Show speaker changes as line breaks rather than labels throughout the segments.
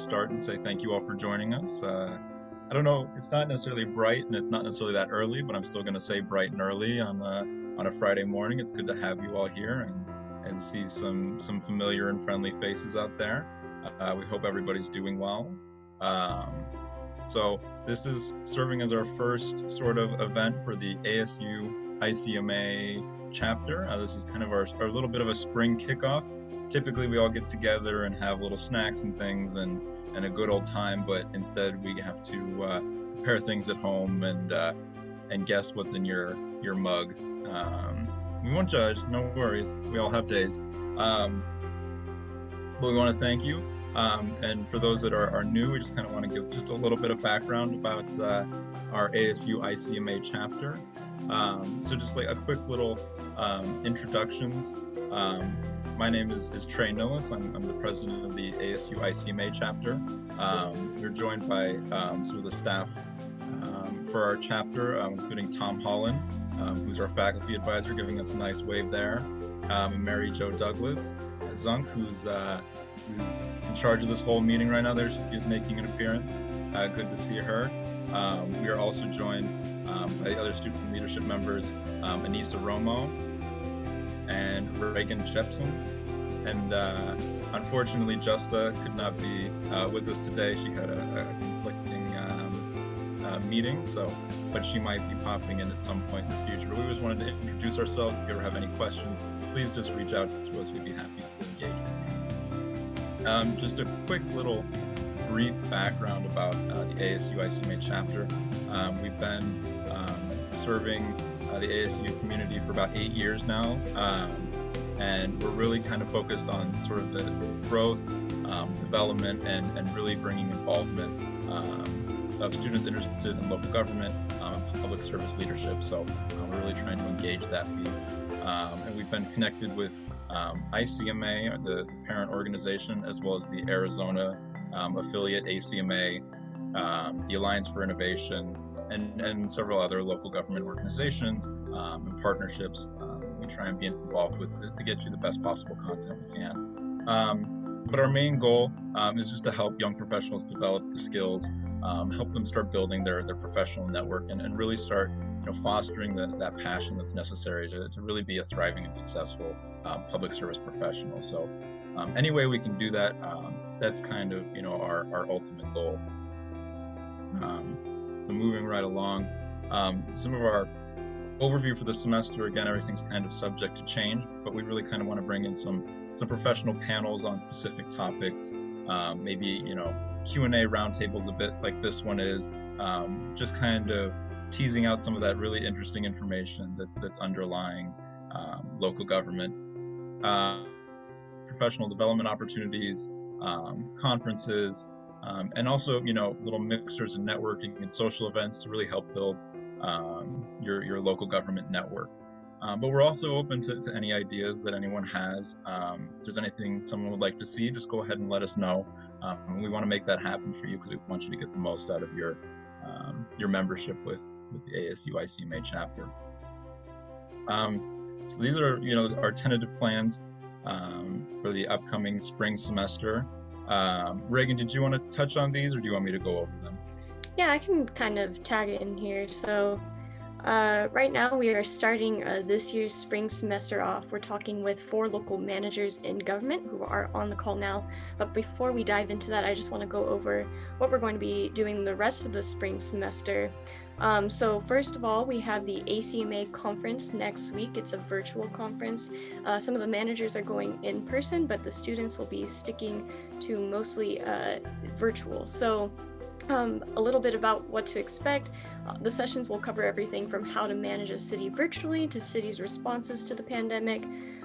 start and say thank you all for joining us. I don't know, it's not necessarily bright and it's not necessarily that early, but I'm still going to say bright and early on a Friday morning. It's good to have you all here and see some familiar and friendly faces out there. We hope everybody's doing well. So this is serving as our first sort of event for the ASU ICMA chapter. This is kind of our little bit of a spring kickoff. Typically we all get together and have little snacks and things and a good old time, but instead we have to prepare things at home and guess what's in your mug. We won't judge, no worries. We all have days. But we want to thank you. And for those that are new, we just kind of want to give just a little bit of background about our ASU ICMA chapter. So just like a quick little introductions. My name is Trey Nillis. I'm the president of the ASU ICMA chapter. We're joined by some of the staff for our chapter, including Tom Holland, who's our faculty advisor, giving us a nice wave there. Mary Jo Douglas Zunk, who's in charge of this whole meeting right now. There she is making an appearance. Good to see her. We are also joined by other student leadership members, Anissa Romo and Reagan Jepson. And unfortunately, Justa could not be with us today. She had a conflicting meeting, but she might be popping in at some point in the future. But we just wanted to introduce ourselves. If you ever have any questions, please just reach out to us. We'd be happy to engage with you. Just a quick little brief background about the ASU ICMA chapter. We've been serving the ASU community for about 8 years now, and we're really kind of focused on sort of the growth, development, and really bringing involvement of students interested in local government and public service leadership. So we're really trying to engage that piece. And we've been connected with ICMA, the parent organization, as well as the Arizona affiliate ACMA, the Alliance for Innovation, and several other local government organizations and partnerships. We try and be involved with to get you the best possible content we can. But our main goal is just to help young professionals develop the skills, help them start building their professional network, and really start fostering that passion that's necessary to really be a thriving and successful public service professional. So any way we can do that, that's kind of our ultimate goal. So moving right along, some of our overview for the semester. Again, everything's kind of subject to change, but we really kind of want to bring in some professional panels on specific topics, maybe Q&A roundtables a bit like this one is, just kind of teasing out some of that really interesting information that's underlying local government, professional development opportunities, conferences, and also little mixers and networking and social events to really help build your local government network. But we're also open to any ideas that anyone has. If there's anything someone would like to see, just go ahead and let us know. We want to make that happen for you because we want you to get the most out of your membership with the ASU ICMA chapter. So these are our tentative plans for the upcoming spring semester. Reagan, did you want to touch on these, or do you want me to go over them?
Yeah, I can kind of tag it in here. So right now we are starting this year's spring semester off. We're talking with 4 local managers in government who are on the call now. But before we dive into that, I just want to go over what we're going to be doing the rest of the spring semester. So first of all, we have the ACMA Conference next week. It's a virtual conference. Some of the managers are going in person, but the students will be sticking to mostly virtual. So a little bit about what to expect. The sessions will cover everything from how to manage a city virtually to cities' responses to the pandemic,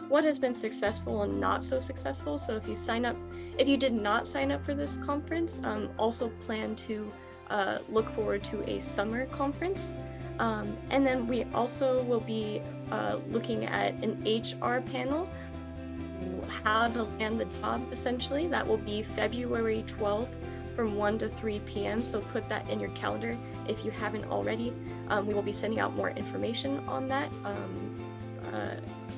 what has been successful and not so successful. So if you did not sign up for this conference, also plan to look forward to a summer conference. And then we also will be looking at an HR panel, how to land the job, essentially. That will be February 12th from 1 to 3 p.m. So put that in your calendar if you haven't already. We will be sending out more information on that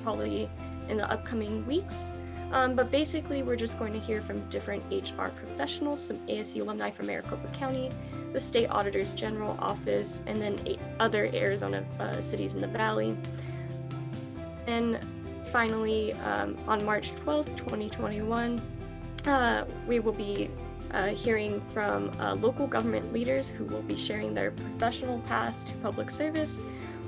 probably in the upcoming weeks. But basically, we're just going to hear from different HR professionals, some ASU alumni from Maricopa County, the State Auditor's General Office, and then 8 other Arizona cities in the Valley. And finally, on March 12th, 2021, we will be hearing from local government leaders who will be sharing their professional paths to public service,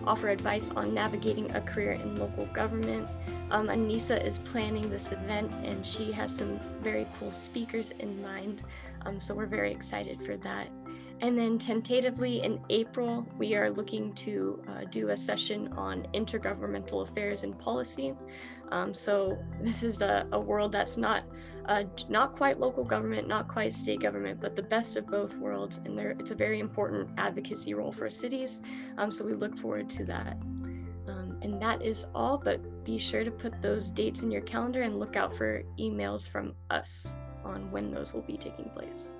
offer advice on navigating a career in local government. Anissa is planning this event, and she has some very cool speakers in mind, so we're very excited for that. And then tentatively in April, we are looking to do a session on intergovernmental affairs and policy. So this is a world that's not quite local government, not quite state government, but the best of both worlds. And it's a very important advocacy role for cities. So we look forward to that. And that is all, but be sure to put those dates in your calendar and look out for emails from us on when those will be taking place.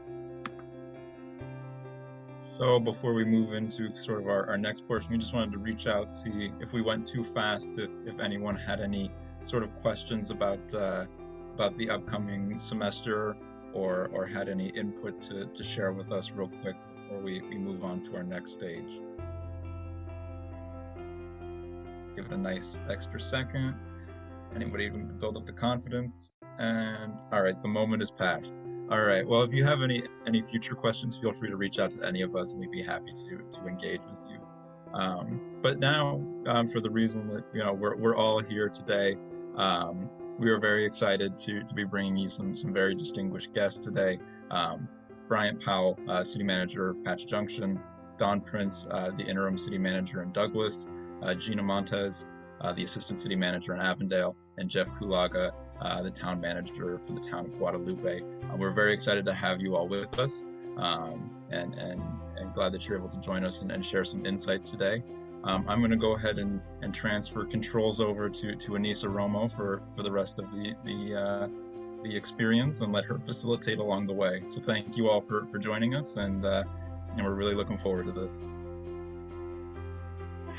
So before we move into sort of our next portion, we just wanted to reach out, see if we went too fast, if anyone had any sort of questions about the upcoming semester or had any input to share with us real quick before we move on to our next stage. Give it a nice extra second. Anybody build up the confidence? And all right, the moment is passed. All right, well, if you have any future questions, feel free to reach out to any of us and we'd be happy to engage with you. But now, for the reason that we're all here today, we are very excited to be bringing you some very distinguished guests today. Bryant Powell, City Manager of Patch Junction, Don Prince, the Interim City Manager in Douglas, Gina Montez, the Assistant City Manager in Avondale, and Jeff Kulaga, the Town Manager for the town of Guadalupe. We're very excited to have you all with us, and glad that you're able to join us and share some insights today. I'm going to go ahead and transfer controls over to Anissa Romo for the rest of the experience and let her facilitate along the way. So thank you all for joining us, and we're really looking forward to this.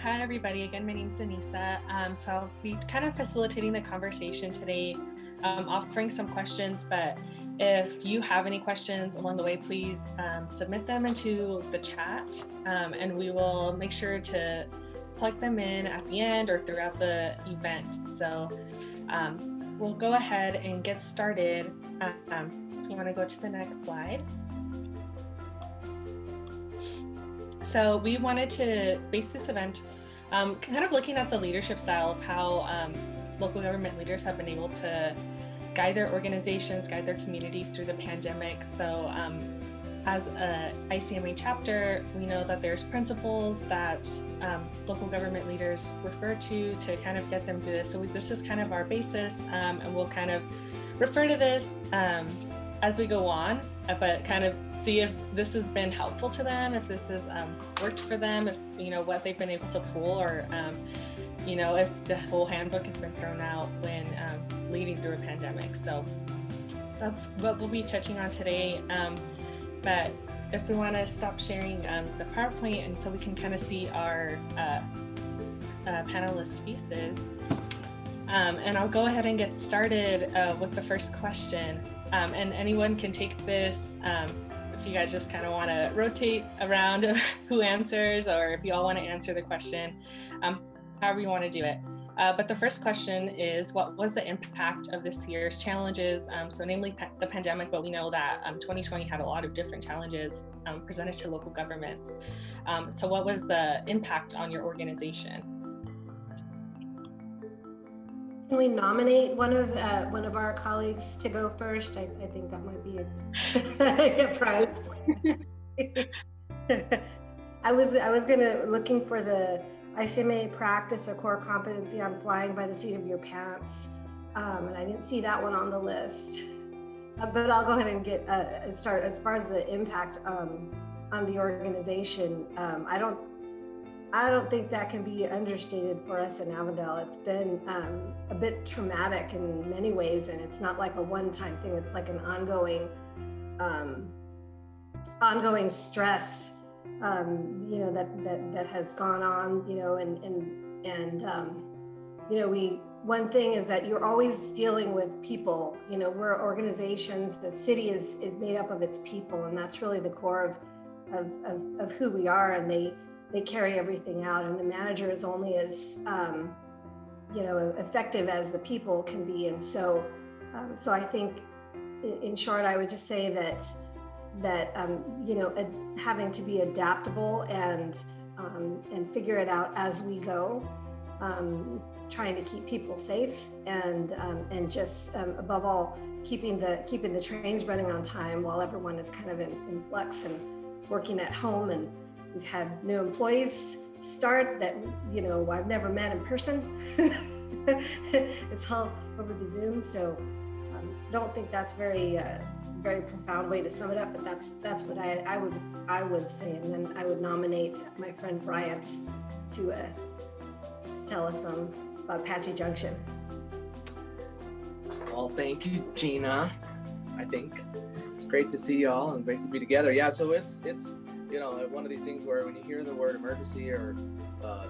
Hi everybody, again my name's Anissa. So I'll be kind of facilitating the conversation today, offering some questions, but if you have any questions along the way, please submit them into the chat, and we will make sure to plug them in at the end or throughout the event. So we'll go ahead and get started. If you want to go to the next slide. So we wanted to base this event kind of looking at the leadership style of how local government leaders have been able to guide their organizations, guide their communities through the pandemic. So as a ICMA chapter, we know that there's principles that local government leaders refer to kind of get them through this. So this is kind of our basis, and we'll kind of refer to this as we go on, but kind of see if this has been helpful to them, if this has worked for them, if what they've been able to pull, or if the whole handbook has been thrown out when leading through a pandemic. So that's what we'll be touching on today. But if we want to stop sharing the PowerPoint, and so we can kind of see our panelists' faces, and I'll go ahead and get started with the first question. And anyone can take this if you guys just kind of want to rotate around who answers, or if you all want to answer the question, however you want to do it. But the first question is, what was the impact of this year's challenges? So namely the pandemic, but we know that 2020 had a lot of different challenges presented to local governments. So what was the impact on your organization?
Can we nominate one of our colleagues to go first? I think that might be a prize. I was looking for the ICMA practice or core competency on flying by the seat of your pants, and I didn't see that one on the list. But I'll go ahead and get start. As far as the impact on the organization, I don't think that can be understated for us in Avondale. It's been a bit traumatic in many ways, and it's not like a one-time thing. It's like an ongoing stress, that has gone on, one thing is that you're always dealing with people. We're organizations, the city is made up of its people, and that's really the core of who we are, and they carry everything out, and the manager is only as effective as the people can be. And so I think in short, I would just say that having to be adaptable and figure it out as we go, trying to keep people safe, and just above all, keeping the trains running on time while everyone is kind of in flux and working at home. And we've had new employees start that I've never met in person. It's all over the Zoom, so I don't think that's very profound way to sum it up, but that's what I would say. And then I would nominate my friend Bryant to tell us about Apache Junction.
Well, thank you, Gina. I think it's great to see y'all and great to be together. Yeah, so it's one of these things where when you hear the word emergency or a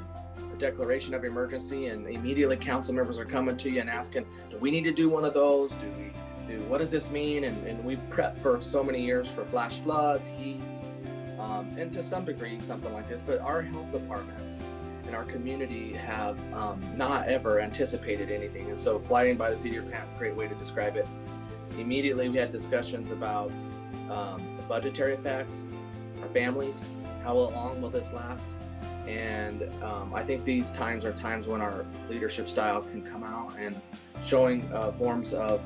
declaration of emergency, and immediately council members are coming to you and asking, do we need to do one of those? What does this mean? And we prepped for so many years for flash floods, heats, and to some degree something like this. But our health departments in our community have not ever anticipated anything. And so flying by the seat of your pants, great way to describe it. Immediately we had discussions about the budgetary effects, our families, how long will this last? And I think these times are times when our leadership style can come out and showing forms of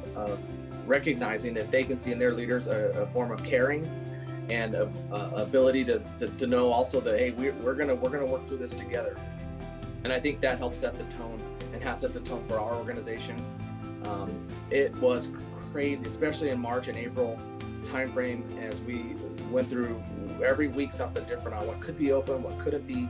recognizing that they can see in their leaders a form of caring and ability to know also that, hey, we're gonna work through this together. And I think that helps set the tone and has set the tone for our organization. It was crazy, especially in March and April timeframe, as we went through every week something different on what could be open, what couldn't be.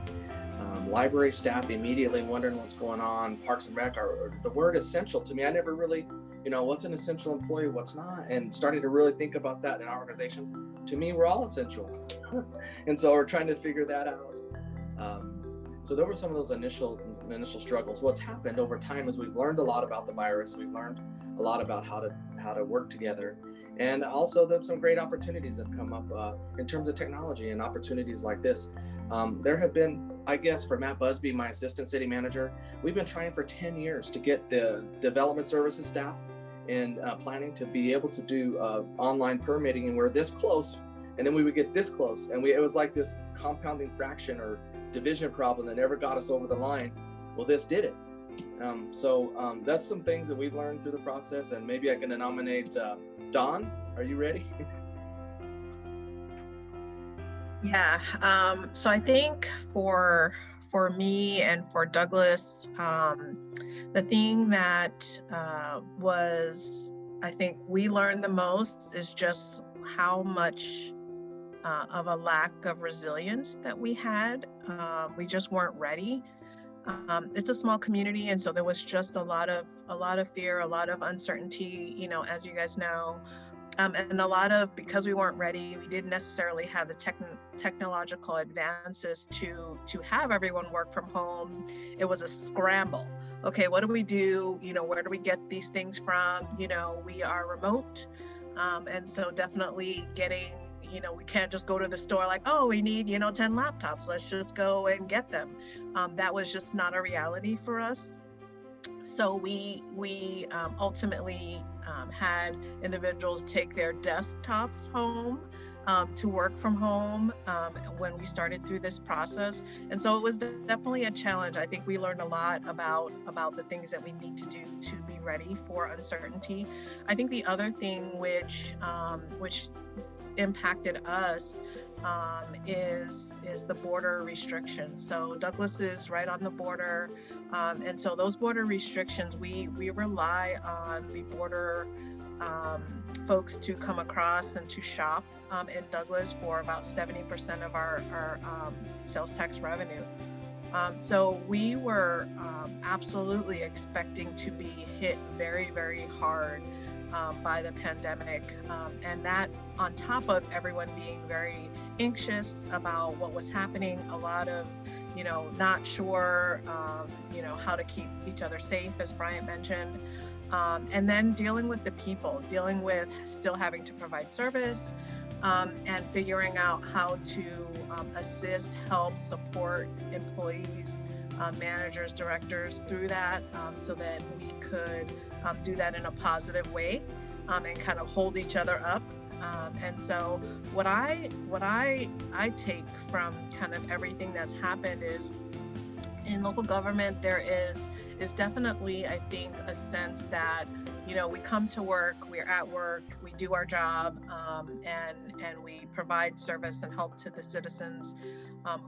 Library staff immediately wondering what's going on. Parks and Rec, the word essential to me, I never really, what's an essential employee, what's not, and starting to really think about that in our organizations. To me, we're all essential. And so we're trying to figure that out. So there were some of those initial struggles. What's happened over time is we've learned a lot about the virus. We've learned a lot about how to work together. And also there's some great opportunities that come up in terms of technology and opportunities like this. There have been, I guess, for Matt Busby, my assistant city manager, we've been trying for 10 years to get the development services staff and planning to be able to do online permitting, and we're this close, and then we would get this close, and it was like this compounding fraction or division problem that never got us over the line. Well, this did it. So that's some things that we've learned through the process, and maybe I can nominate Dawn. Are you ready?
Yeah, so I think for me and for Douglas, the thing that I think we learned the most is just how much of a lack of resilience that we had. We just weren't ready. It's a small community, and so there was just a lot of fear, a lot of uncertainty, as you guys know. And a lot of, because we weren't ready, we didn't necessarily have the technological advances to have everyone work from home. It was a scramble. Okay, what do we do? Where do we get these things from? We are remote. And so definitely getting, we can't just go to the store like, oh, we need, 10 laptops. Let's just go and get them. That was just not a reality for us. So we ultimately had individuals take their desktops home to work from home when we started through this process. And so it was definitely a challenge. I think we learned a lot about the things that we need to do to be ready for uncertainty. I think the other thing which impacted us is the border restrictions. So Douglas is right on the border, and so those border restrictions, we rely on the border folks to come across and to shop in Douglas for about 70% of our sales tax revenue. So we were absolutely expecting to be hit very, very hard by the pandemic, and that on top of everyone being very anxious about what was happening, a lot of not sure, how to keep each other safe, as Bryant mentioned. And then dealing with the people, dealing with still having to provide service, and figuring out how to assist, help, support employees, managers, directors through that, so that we could do that in a positive way, and kind of hold each other up. And so what I take from kind of everything that's happened is, in local government, there is definitely, I think, a sense that, we come to work, we're at work, we do our job, and we provide service and help to the citizens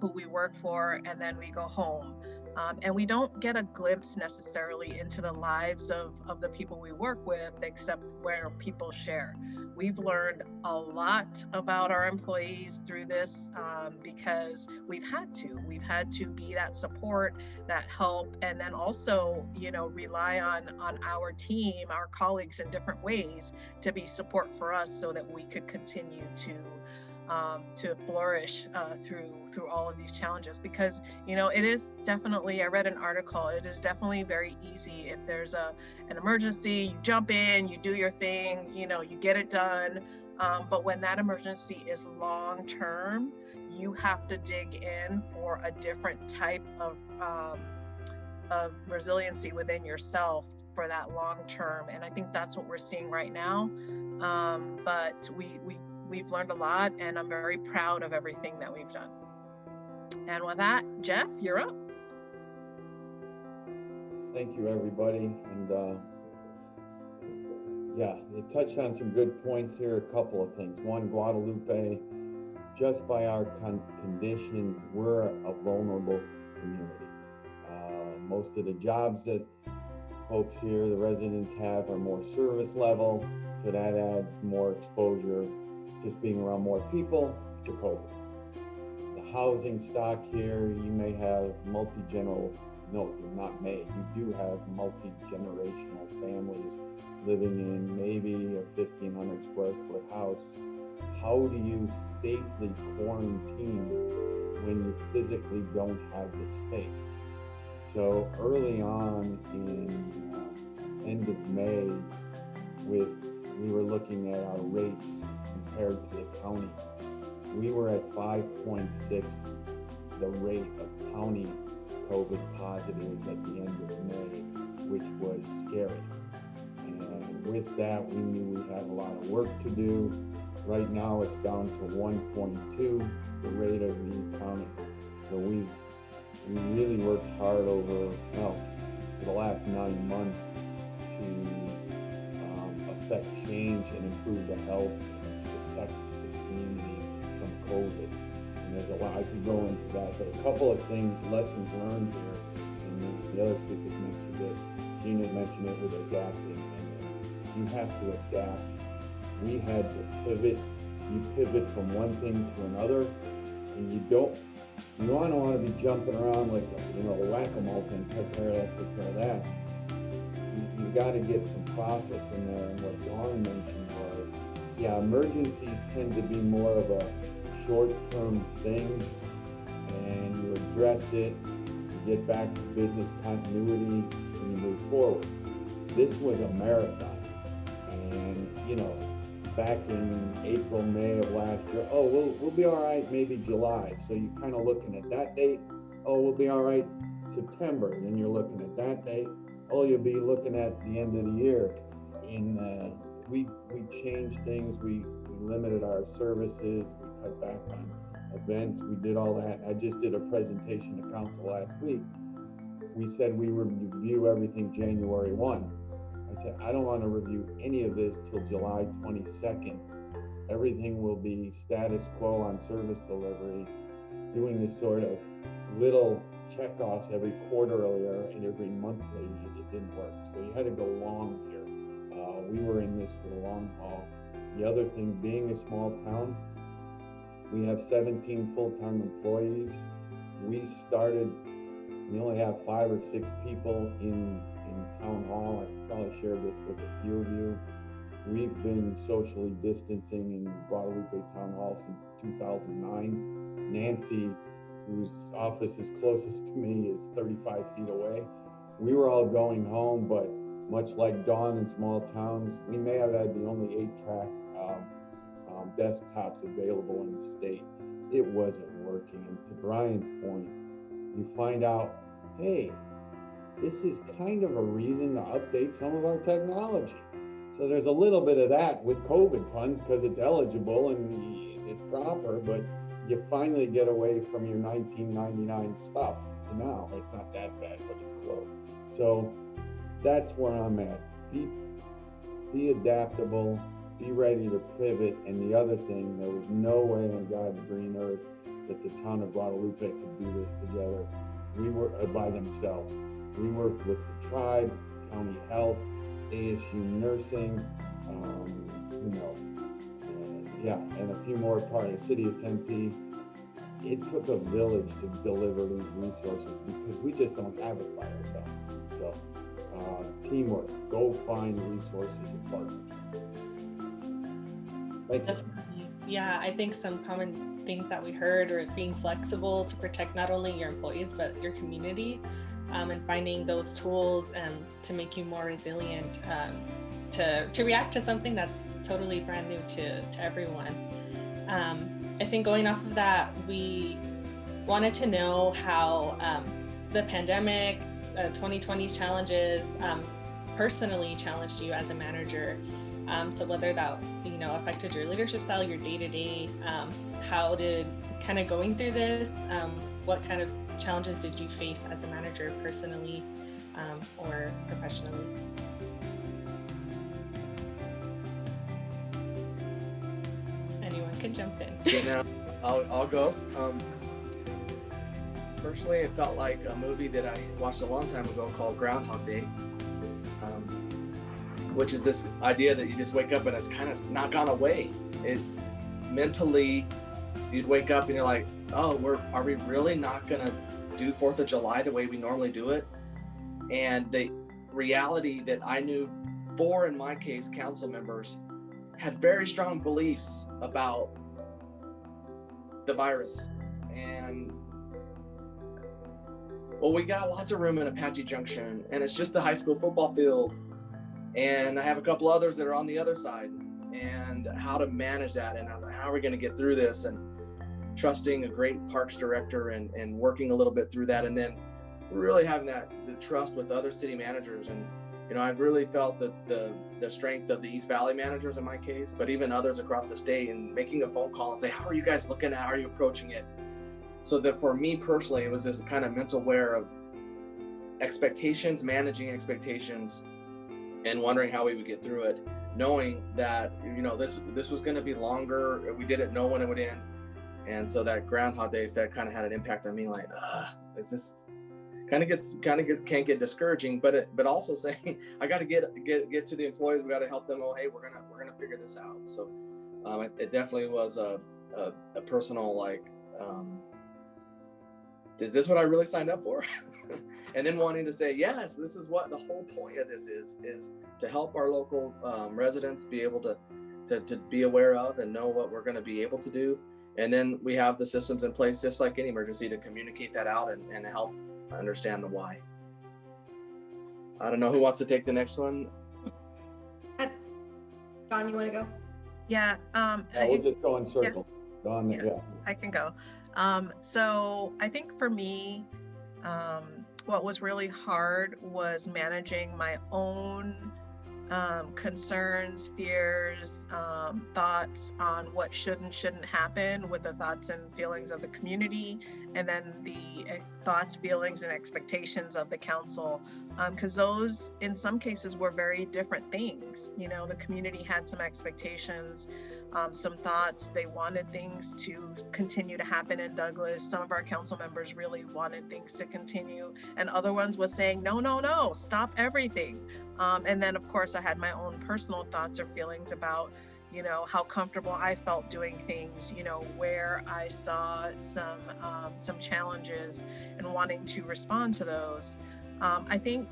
who we work for, and then we go home. And we don't get a glimpse necessarily into the lives of the people we work with, except where people share. We've learned a lot about our employees through this, because we've had to be that support, that help, and then also, rely on our team, our colleagues in different ways to be support for us, so that we could continue to flourish through all of these challenges. Because it is definitely, I read an article, it is definitely very easy if there's an emergency, you jump in, you do your thing, you get it done. But when that emergency is long term, you have to dig in for a different type of resiliency within yourself for that long term. And I think that's what we're seeing right now. But we've learned a lot, and I'm very proud of everything that we've done. And with that, Jeff, you're up.
Thank you, everybody. And yeah, you touched on some good points here. A couple of things. One, Guadalupe, just by our conditions, we're a vulnerable community. Most of the jobs that folks here, the residents have, are more service level, so that adds more exposure, just being around more people, to COVID. The housing stock here, you may have you do have multi-generational families living in maybe a 1,500 square foot house. How do you safely quarantine when you physically don't have the space? So early on in end of May, we were looking at our rates compared to the county. We were at 5.6, the rate of county COVID positives at the end of May, which was scary. And with that, we knew we had a lot of work to do. Right now, it's down to 1.2, the rate of the county. So we really worked hard for the last 9 months to affect change and improve the health and protect the community from COVID. And there's a lot, I could go into that, but a couple of things, lessons learned here, and the other speakers mentioned it, Gina mentioned it with adapting, and you have to adapt. We had to pivot. You pivot from one thing to another, and you don't want to be jumping around like a whack-a-mole thing, take care of that, take care of that. You got to get some process in there. And what Dawn mentioned was, emergencies tend to be more of a short-term thing, and you address it, you get back to business continuity, and you move forward. This was a marathon, and back in April, May of last year, we'll be all right, maybe July. So you're kind of looking at that date. We'll be all right September. And then you're looking at that date. You'll be looking at the end of the year. And we changed things. We limited our services. We cut back on events. We did all that. I just did a presentation to council last week. We said we would review everything January 1. I said, I don't want to review any of this till July 22nd. Everything will be status quo on service delivery, doing this sort of little checkoffs every quarterly and every monthly. It didn't work. So you had to go long here. We were in this for the long haul. The other thing, being a small town, we have 17 full-time employees. We only have 5 or 6 people in town hall. I probably shared this with a few of you. We've been socially distancing in Guadalupe Town Hall since 2009. Nancy whose office is closest to me, is 35 feet away. We were all going home, but much like Dawn in small towns, we may have had the only 8-track desktops available in the state. It wasn't working. And to Brian's point, you find out, hey, this is kind of a reason to update some of our technology. So there's a little bit of that with COVID funds because it's eligible and it's proper, but you finally get away from your 1999 stuff to now. It's not that bad, but it's close. So that's where I'm at. Be adaptable, be ready to pivot. And the other thing, there was no way on God's green earth that the town of Guadalupe could do this together. We were by themselves. We worked with the tribe, county health, ASU nursing, who knows? And a few more parts, the city of Tempe. It took a village to deliver these resources because we just don't have it by ourselves. So teamwork, go find resources and partners. Thank you.
Definitely. Yeah, I think some common things that we heard are being flexible to protect not only your employees, but your community, and finding those tools to make you more resilient, to react to something that's totally brand new to everyone. I think going off of that, we wanted to know how the pandemic, 2020 challenges personally challenged you as a manager. So whether that affected your leadership style, your day-to-day, how did kind of going through this, what kind of challenges did you face as a manager personally or professionally? Anyone can jump in.
Now, I'll go. Personally, it felt like a movie that I watched a long time ago called Groundhog Day, which is this idea that you just wake up and it's kind of not gone away. It mentally, you'd wake up and you're like, oh, are we really not gonna do 4th of July the way we normally do it? And the reality that I knew 4, in my case, council members had very strong beliefs about the virus. And well, we got lots of room in Apache Junction, and it's just the high school football field. And I have a couple others that are on the other side, and how to manage that, and how are we going to get through this, and trusting a great parks director and working a little bit through that, and then really having the trust with other city managers. And I really felt that the strength of the East Valley managers in my case, but even others across the state, and making a phone call and say, how are you guys looking at, how are you approaching it? So that for me personally, it was this kind of mental aware of expectations, managing expectations, and wondering how we would get through it, knowing that this was going to be longer. We didn't know when it would end, and so that Groundhog Day effect kind of had an impact on me. Like, it's just can't get discouraging, but also saying I got to get to the employees. We got to help them. Oh, hey, we're gonna figure this out. So it definitely was a personal is this what I really signed up for? And then wanting to say, yes, this is what the whole point of this is to help our local residents be able to be aware of and know what we're going to be able to do. And then we have the systems in place, just like any emergency, to communicate that out and help understand the why. I don't know who wants to take the next one.
John, you want to go?
Yeah.
We'll just go in circles.
Yeah. Yeah, I can go. So I think for me, what was really hard was managing my own concerns, fears, thoughts on what should and shouldn't happen with the thoughts and feelings of the community, and then the thoughts, feelings, and expectations of the council, because those in some cases were very different things. The community had some expectations, some thoughts. They wanted things to continue to happen in Douglas. Some of our council members really wanted things to continue, and other ones was saying, no, stop everything. And then of course I had my own personal thoughts or feelings about, how comfortable I felt doing things, where I saw some challenges and wanting to respond to those. I think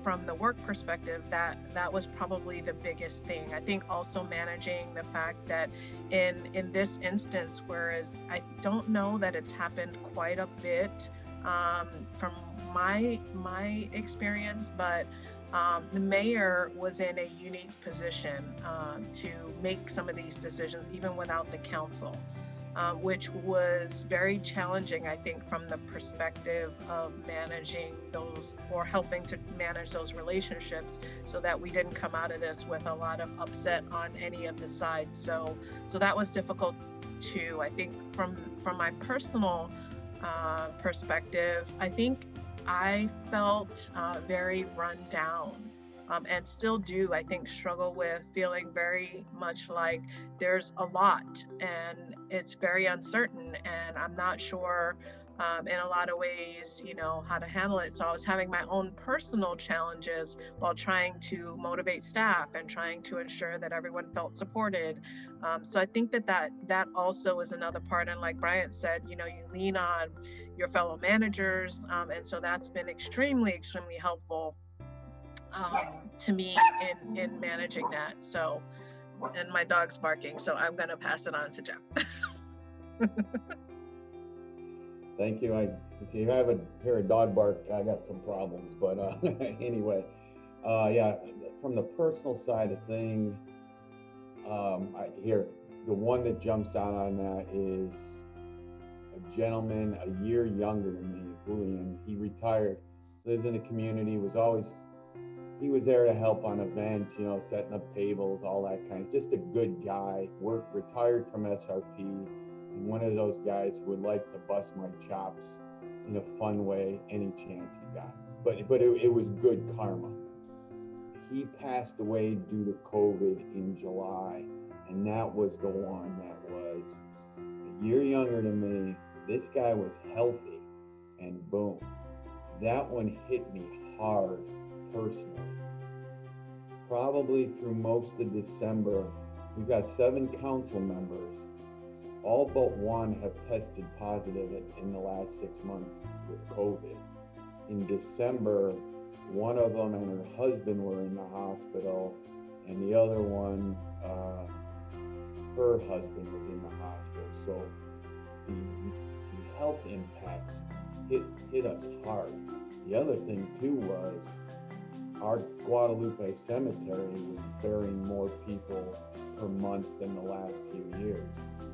from the work perspective, that was probably the biggest thing. I think also managing the fact that in this instance, whereas I don't know that it's happened quite a bit from my experience, but the mayor was in a unique position to make some of these decisions even without the council. Which was very challenging, I think, from the perspective of managing those or helping to manage those relationships so that we didn't come out of this with a lot of upset on any of the sides. So that was difficult too. I think from my personal perspective, I think I felt very run down. And still do, I think, struggle with feeling very much like there's a lot and it's very uncertain and I'm not sure in a lot of ways, how to handle it. So I was having my own personal challenges while trying to motivate staff and trying to ensure that everyone felt supported. So I think that also is another part. And like Bryant said, you lean on your fellow managers. And so that's been extremely, extremely helpful to me in managing that. So, and my dog's barking, so I'm going to pass it on to Jeff.
Thank you. If you hear a dog bark, I got some problems, but anyway, yeah, from the personal side of things, I hear the one that jumps out on that is a gentleman a year younger than me, Julian. He retired, lives in the community, he was there to help on events, setting up tables, all that kind, just a good guy, retired from SRP, and one of those guys who would like to bust my chops in a fun way any chance he got. But it was good karma. He passed away due to COVID in July, and that was the one that was a year younger than me. This guy was healthy, and boom, that one hit me hard personally. Probably through most of December, we've got 7 council members. All but one have tested positive in the last 6 months with COVID. In December, one of them and her husband were in the hospital, and the other one, her husband was in the hospital. So the health impacts hit us hard. The other thing too was our Guadalupe cemetery was burying more people per month than the last few years.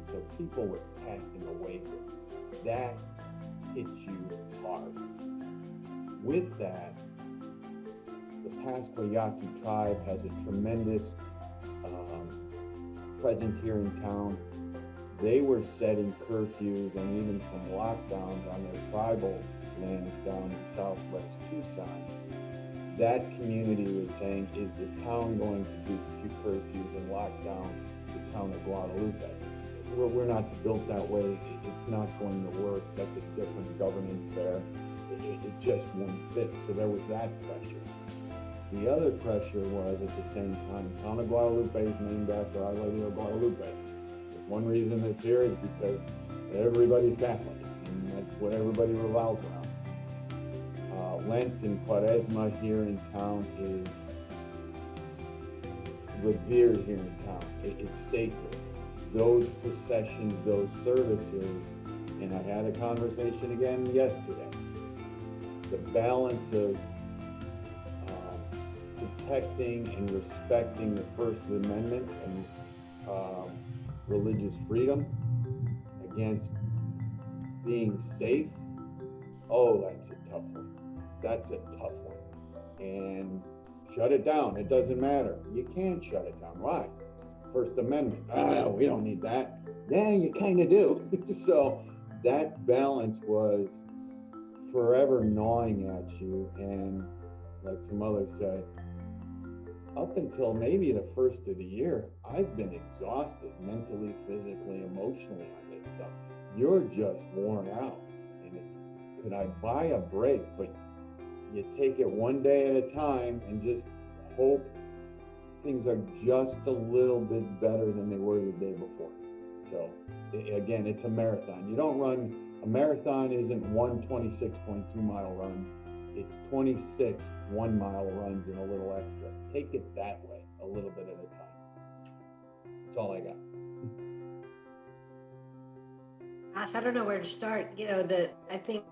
So people were passing away. That hits you hard. With that, the Pascua Yaqui tribe has a tremendous presence here in town. They were setting curfews and even some lockdowns on their tribal lands down in southwest Tucson. That community was saying, is the town going to do curfews and lock down the town of Guadalupe? We're not built that way. It's not going to work. That's a different governance there. It just won't fit. So there was that pressure. The other pressure was at the same time, the town of Guadalupe is named after Our Lady of Guadalupe. There's one reason it's here is because everybody's Catholic, and that's what everybody revolves around. Lent and Quaresma here in town is revered here in town. It's sacred. Those processions, those services, and I had a conversation again yesterday. The balance of protecting and respecting the First Amendment and religious freedom against being safe. Oh, that's a tough one. That's a tough one. And shut it down. It doesn't matter. You can't shut it down. Why? First Amendment. We don't need that. Yeah, you kind of do. So that balance was forever gnawing at you. And like some others said, up until maybe the first of the year, I've been exhausted mentally, physically, emotionally on this stuff. You're just worn out. And it's, could I buy a break? But you take it one day at a time and just hope things are just a little bit better than they were the day before. So again, it's a marathon. You don't run, a marathon isn't one 26.2 mile run. it's 26 1-mile runs and a little extra. Take it that way, a little bit at a time. That's all I got.
Gosh, I don't know where to start. I think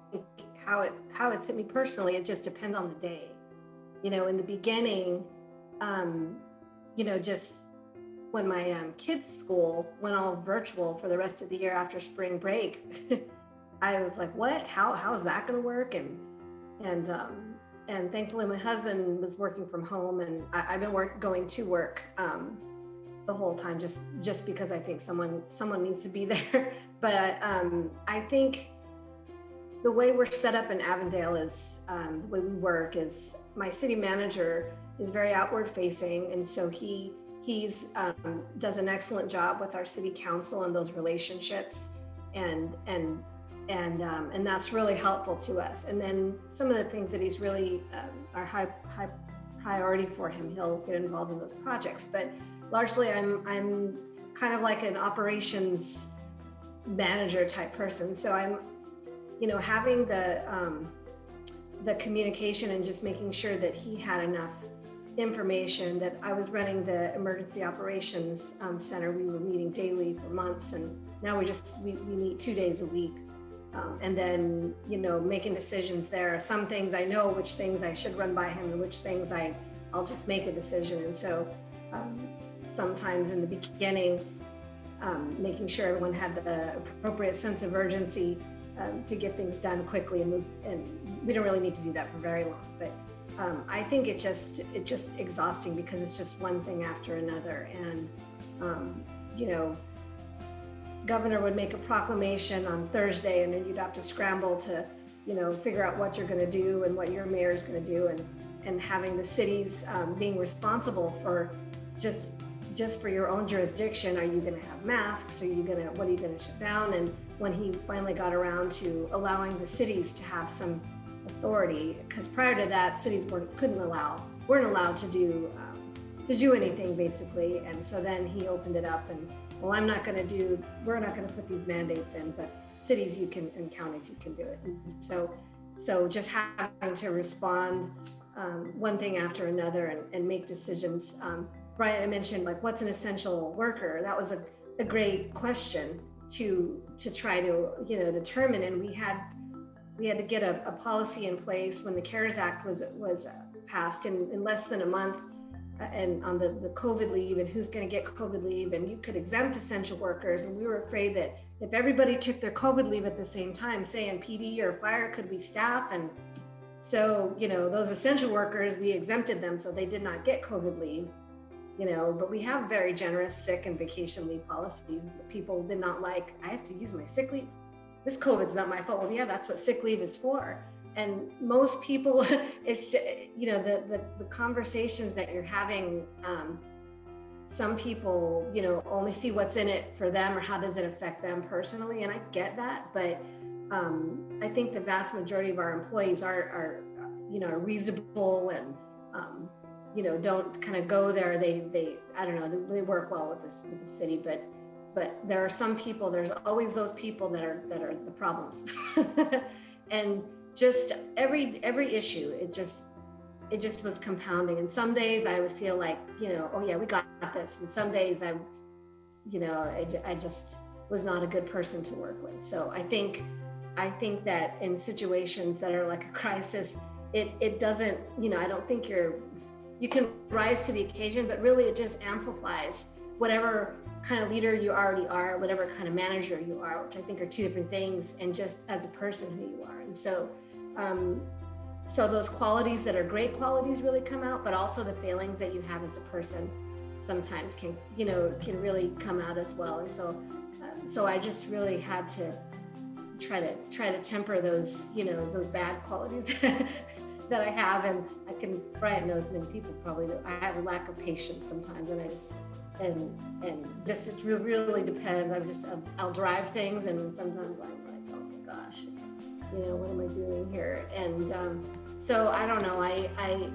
how it's hit me personally, it just depends on the day. In the beginning, just when my kids' school went all virtual for the rest of the year after spring break, I was like, what? How is that going to work? And thankfully my husband was working from home, and I've been going to work the whole time, just because I think someone needs to be there. But I think the way we're set up in Avondale is the way we work is my city manager is very outward facing, and so he's does an excellent job with our city council and those relationships, and that's really helpful to us. And then some of the things that he's really are high priority for him, he'll get involved in those projects. But largely, I'm kind of like an operations manager type person. So I'm, having the communication and just making sure that he had enough information. That I was running the emergency operations center. We were meeting daily for months, and now we meet 2 days a week. And then, making decisions there. Some things I know which things I should run by him and which things I'll just make a decision. And so sometimes in the beginning, making sure everyone had the appropriate sense of urgency to get things done quickly and move. And we don't really need to do that for very long. But I think it's just exhausting because it's just one thing after another. And, governor would make a proclamation on Thursday, and then you'd have to scramble to, figure out what you're going to do and what your mayor is going to do, and having the cities being responsible for just for your own jurisdiction. Are you going to have masks? What are you going to shut down? And when he finally got around to allowing the cities to have some authority, because prior to that, cities weren't allowed to do anything basically. And so then he opened it up, and we're not going to put these mandates in, but cities and counties, you can do it. And so just having to respond one thing after another and make decisions. Brian, I mentioned like, what's an essential worker? That was a great question to try to, determine. And we had to get a policy in place when the CARES Act was passed in less than a month. And on the COVID leave and who's going to get COVID leave, and you could exempt essential workers. And we were afraid that if everybody took their COVID leave at the same time, say in PD or fire, could we staff? And so, those essential workers, we exempted them so they did not get COVID leave, but we have very generous sick and vacation leave policies that people did not like. I have to use my sick leave. This COVID's not my fault. Well, yeah, that's what sick leave is for. And most people, it's, the conversations that you're having, some people, only see what's in it for them or how does it affect them personally. And I get that, but I think the vast majority of our employees are reasonable and, don't kind of go there. They I don't know, they work well with the city, but there are some people, there's always those people that are the problems. And just every issue, it just was compounding. And some days I would feel like, oh yeah, we got this. And some days I just was not a good person to work with. So I think that in situations that are like a crisis, it doesn't, I don't think you can rise to the occasion, but really it just amplifies whatever kind of leader you already are, whatever kind of manager you are, which I think are two different things, and just as a person who you are. And so those qualities that are great qualities really come out, but also the failings that you have as a person sometimes can really come out as well. And so I just really had to try to temper those, those bad qualities that I have. And Brian knows, many people probably do. I have a lack of patience sometimes, and it really depends. I'll drive things, and sometimes I'm like, oh my gosh, what am I doing here? And so I don't know,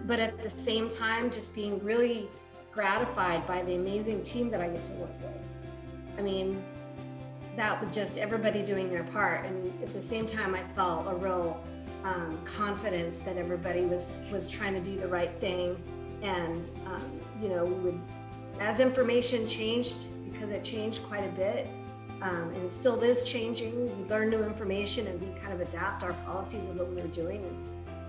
but at the same time, just being really gratified by the amazing team that I get to work with. I mean, that was just everybody doing their part. And at the same time, I felt a real confidence that everybody was trying to do the right thing. And, we would, as information changed, because it changed quite a bit, and it still is changing, we learn new information and we kind of adapt our policies of what we were doing.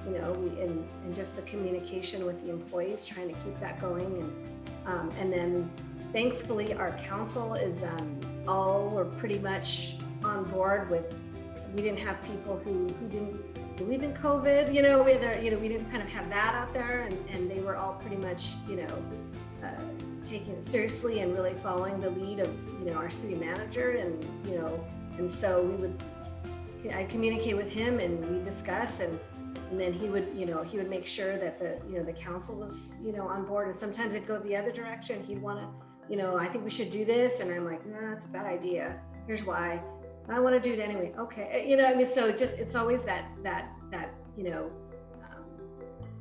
And just the communication with the employees, trying to keep that going. And then thankfully our council is all were pretty much on board with, we didn't have people who didn't believe in COVID, we didn't kind of have that out there, and they were all pretty much, taking it seriously and really following the lead of, our city manager. And so I'd communicate with him and we discuss, and then he would make sure that the council was, on board. And sometimes it'd go the other direction. He'd want to, I think we should do this. And I'm like, no, that's a bad idea. Here's why. I want to do it anyway. Okay. So it's always that,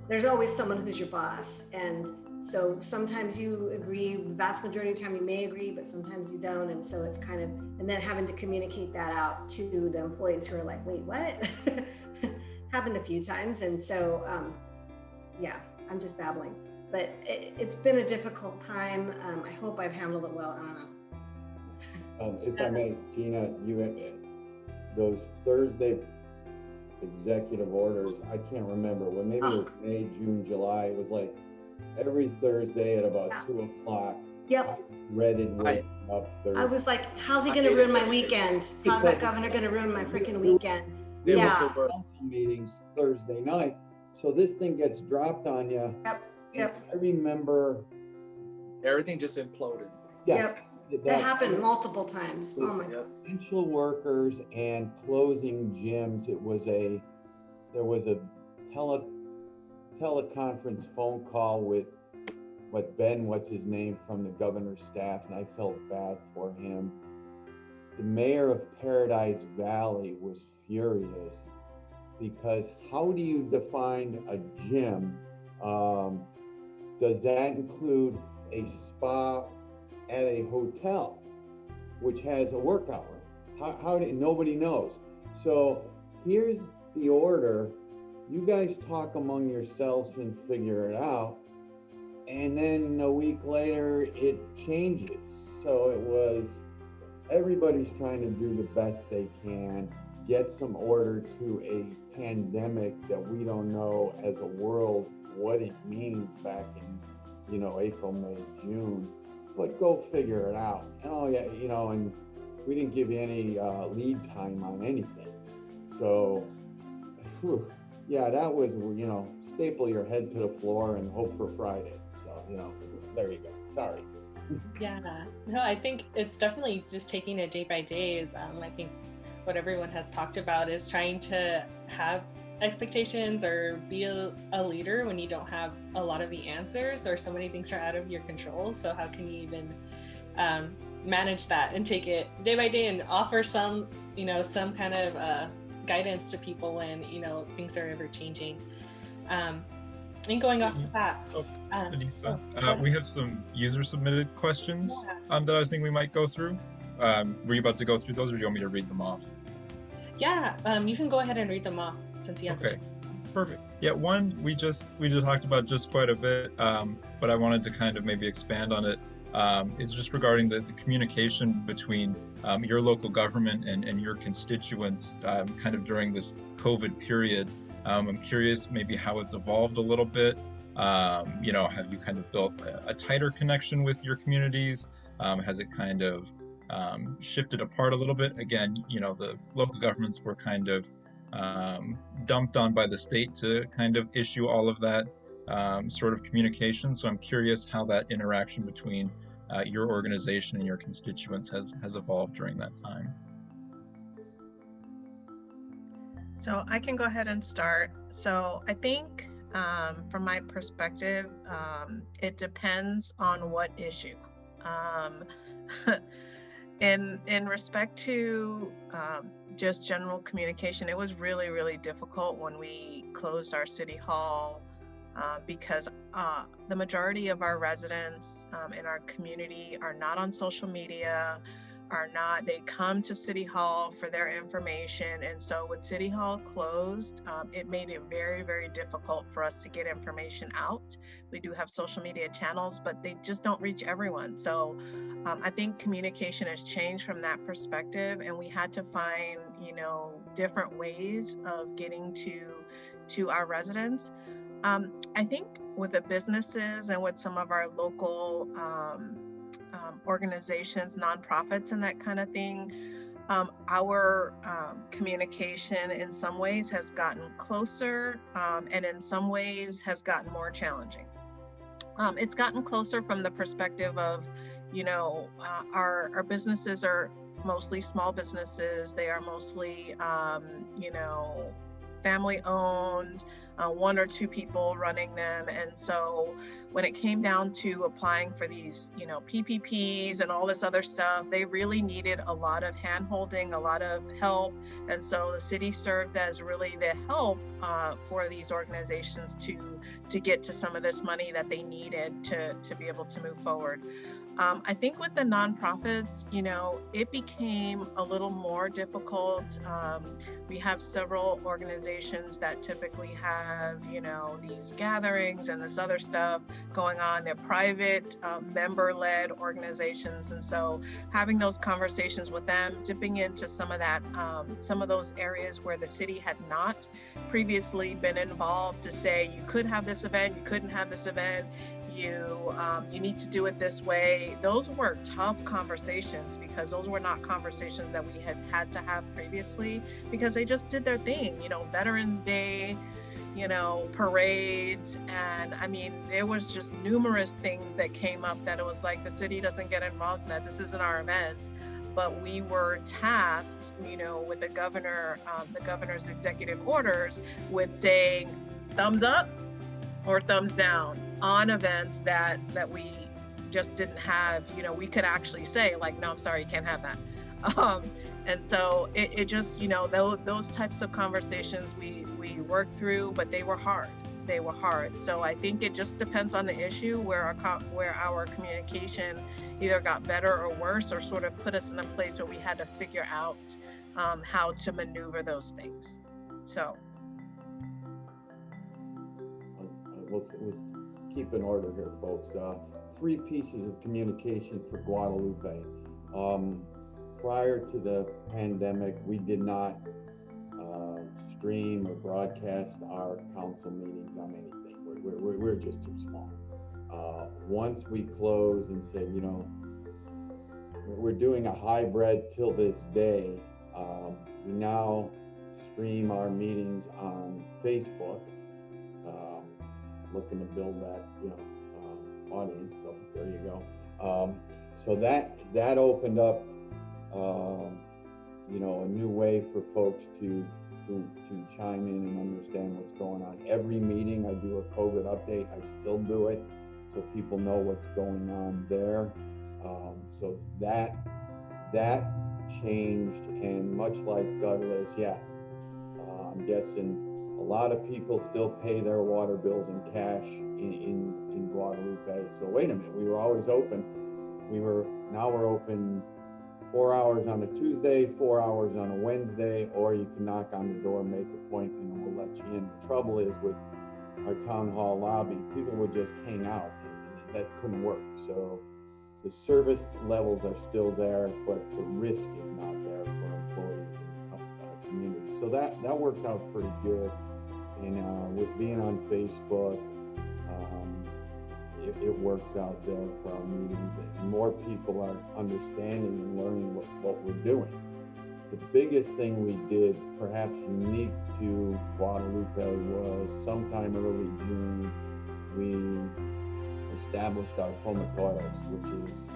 there's always someone who's your boss. And so sometimes you agree, the vast majority of the time you may agree, but sometimes you don't. And so it's kind of, and then having to communicate that out to the employees who are like, wait, what? Happened a few times. And so, I'm just babbling, but it's been a difficult time. I hope I've handled it well. I don't know.
If I may, Gina, those Thursday executive orders, I can't remember, when maybe it was May, June, July, it was like every Thursday at about 2:00.
Yep.
I dreaded waking up Thursday.
I was like, how's he gonna ruin my weekend? How's that governor gonna ruin my freaking weekend?
Council meetings Thursday night, so this thing gets dropped on you.
Yep.
I remember
everything just imploded.
Yep. That happened multiple times. Oh my God.
Essential workers and closing gyms. There was a teleconference phone call with what's his name from the governor's staff, and I felt bad for him. The mayor of Paradise Valley was furious because how do you define a gym? Does that include a spa at a hotel, which has a workout room? Nobody knows. So here's the order. You guys talk among yourselves and figure it out. And then a week later, it changes. So it was, everybody's trying to do the best they can, get some order to a pandemic that we don't know as a world what it means back in, April, May, June. But go figure it out. And we didn't give you any lead time on anything. So, that was, staple your head to the floor and hope for Friday. So, there you go. Sorry.
Yeah, no, I think it's definitely just taking it day by day. I think what everyone has talked about is trying to have expectations or be a leader when you don't have a lot of the answers or so many things are out of your control. So how can you even manage that and take it day by day and offer some kind of guidance to people when things are ever changing. And going off of that,
Anissa, we have some user submitted questions that I was thinking we might go through. Were you about to go through those, or do you want me to read them off?
Yeah, you can go ahead and read them off since you have
okay. Perfect. Yeah, one we just talked about just quite a bit, but I wanted to kind of maybe expand on it. Is just regarding the communication between your local government and your constituents kind of during this COVID period. I'm curious maybe how it's evolved a little bit. Have you kind of built a tighter connection with your communities? Has it kind of shifted apart a little bit? Again, the local governments were kind of dumped on by the state to kind of issue all of that sort of communication. So I'm curious how that interaction between your organization and your constituents has evolved during that time.
So I can go ahead and start. So I think from my perspective, it depends on what issue. In respect to just general communication, it was really, really difficult when we closed our city hall because the majority of our residents in our community are not on social media. are not, they come to City Hall for their information. And so with City Hall closed, it made it very, very difficult for us to get information out. We do have social media channels, but they just don't reach everyone. So I think communication has changed from that perspective, and we had to find, different ways of getting to our residents. I think with the businesses and with some of our local organizations, nonprofits, and that kind of thing, our communication in some ways has gotten closer, and in some ways has gotten more challenging. It's gotten closer from the perspective of, our businesses are mostly small businesses. They are mostly, family owned, one or two people running them. And so when it came down to applying for these, PPPs and all this other stuff, they really needed a lot of hand-holding, a lot of help. And so the city served as really the help for these organizations to get to some of this money that they needed to be able to move forward. I think with the nonprofits, it became a little more difficult. We have several organizations that typically have, these gatherings and this other stuff going on. They're private, member-led organizations. And so having those conversations with them, dipping into some of that, some of those areas where the city had not previously been involved to say, you could have this event, you couldn't have this event, you need to do it this way. Those were tough conversations, because those were not conversations that we had to have previously, because they just did their thing, Veterans Day, parades. And I mean, there was just numerous things that came up that it was like, the city doesn't get involved in that. This isn't our event. But we were tasked, with the governor's executive orders with saying thumbs up or thumbs down on events that we just didn't have. We could actually say like, no, I'm sorry, you can't have that. And so it just, those types of conversations we worked through, but they were hard. So I think it just depends on the issue where our communication either got better or worse, or sort of put us in a place where we had to figure out how to maneuver those things. So.
Let's keep in order here, folks. 3 pieces of communication for Guadalupe. Prior to the pandemic, we did not stream or broadcast our council meetings on anything. We're just too small. Once we closed and said, we're doing a hybrid till this day, we now stream our meetings on Facebook. Looking to build that, audience. So there you go. So that opened up, a new way for folks to chime in and understand what's going on. Every meeting I do a COVID update. I still do it, so people know what's going on there. So that changed, and much like Douglas, I'm guessing a lot of people still pay their water bills in cash in Guadalupe. So wait a minute, we were always open. Now we're open 4 hours on a Tuesday, 4 hours on a Wednesday, or you can knock on the door, make an appointment, and we'll let you in. The trouble is with our town hall lobby, people would just hang out, and that couldn't work. So the service levels are still there, but the risk is not there for employees in the community. So that worked out pretty good. And with being on Facebook, it works out there for our meetings, and more people are understanding and learning what we're doing. The biggest thing we did, perhaps unique to Guadalupe, was sometime early June, we established our Promotores, which is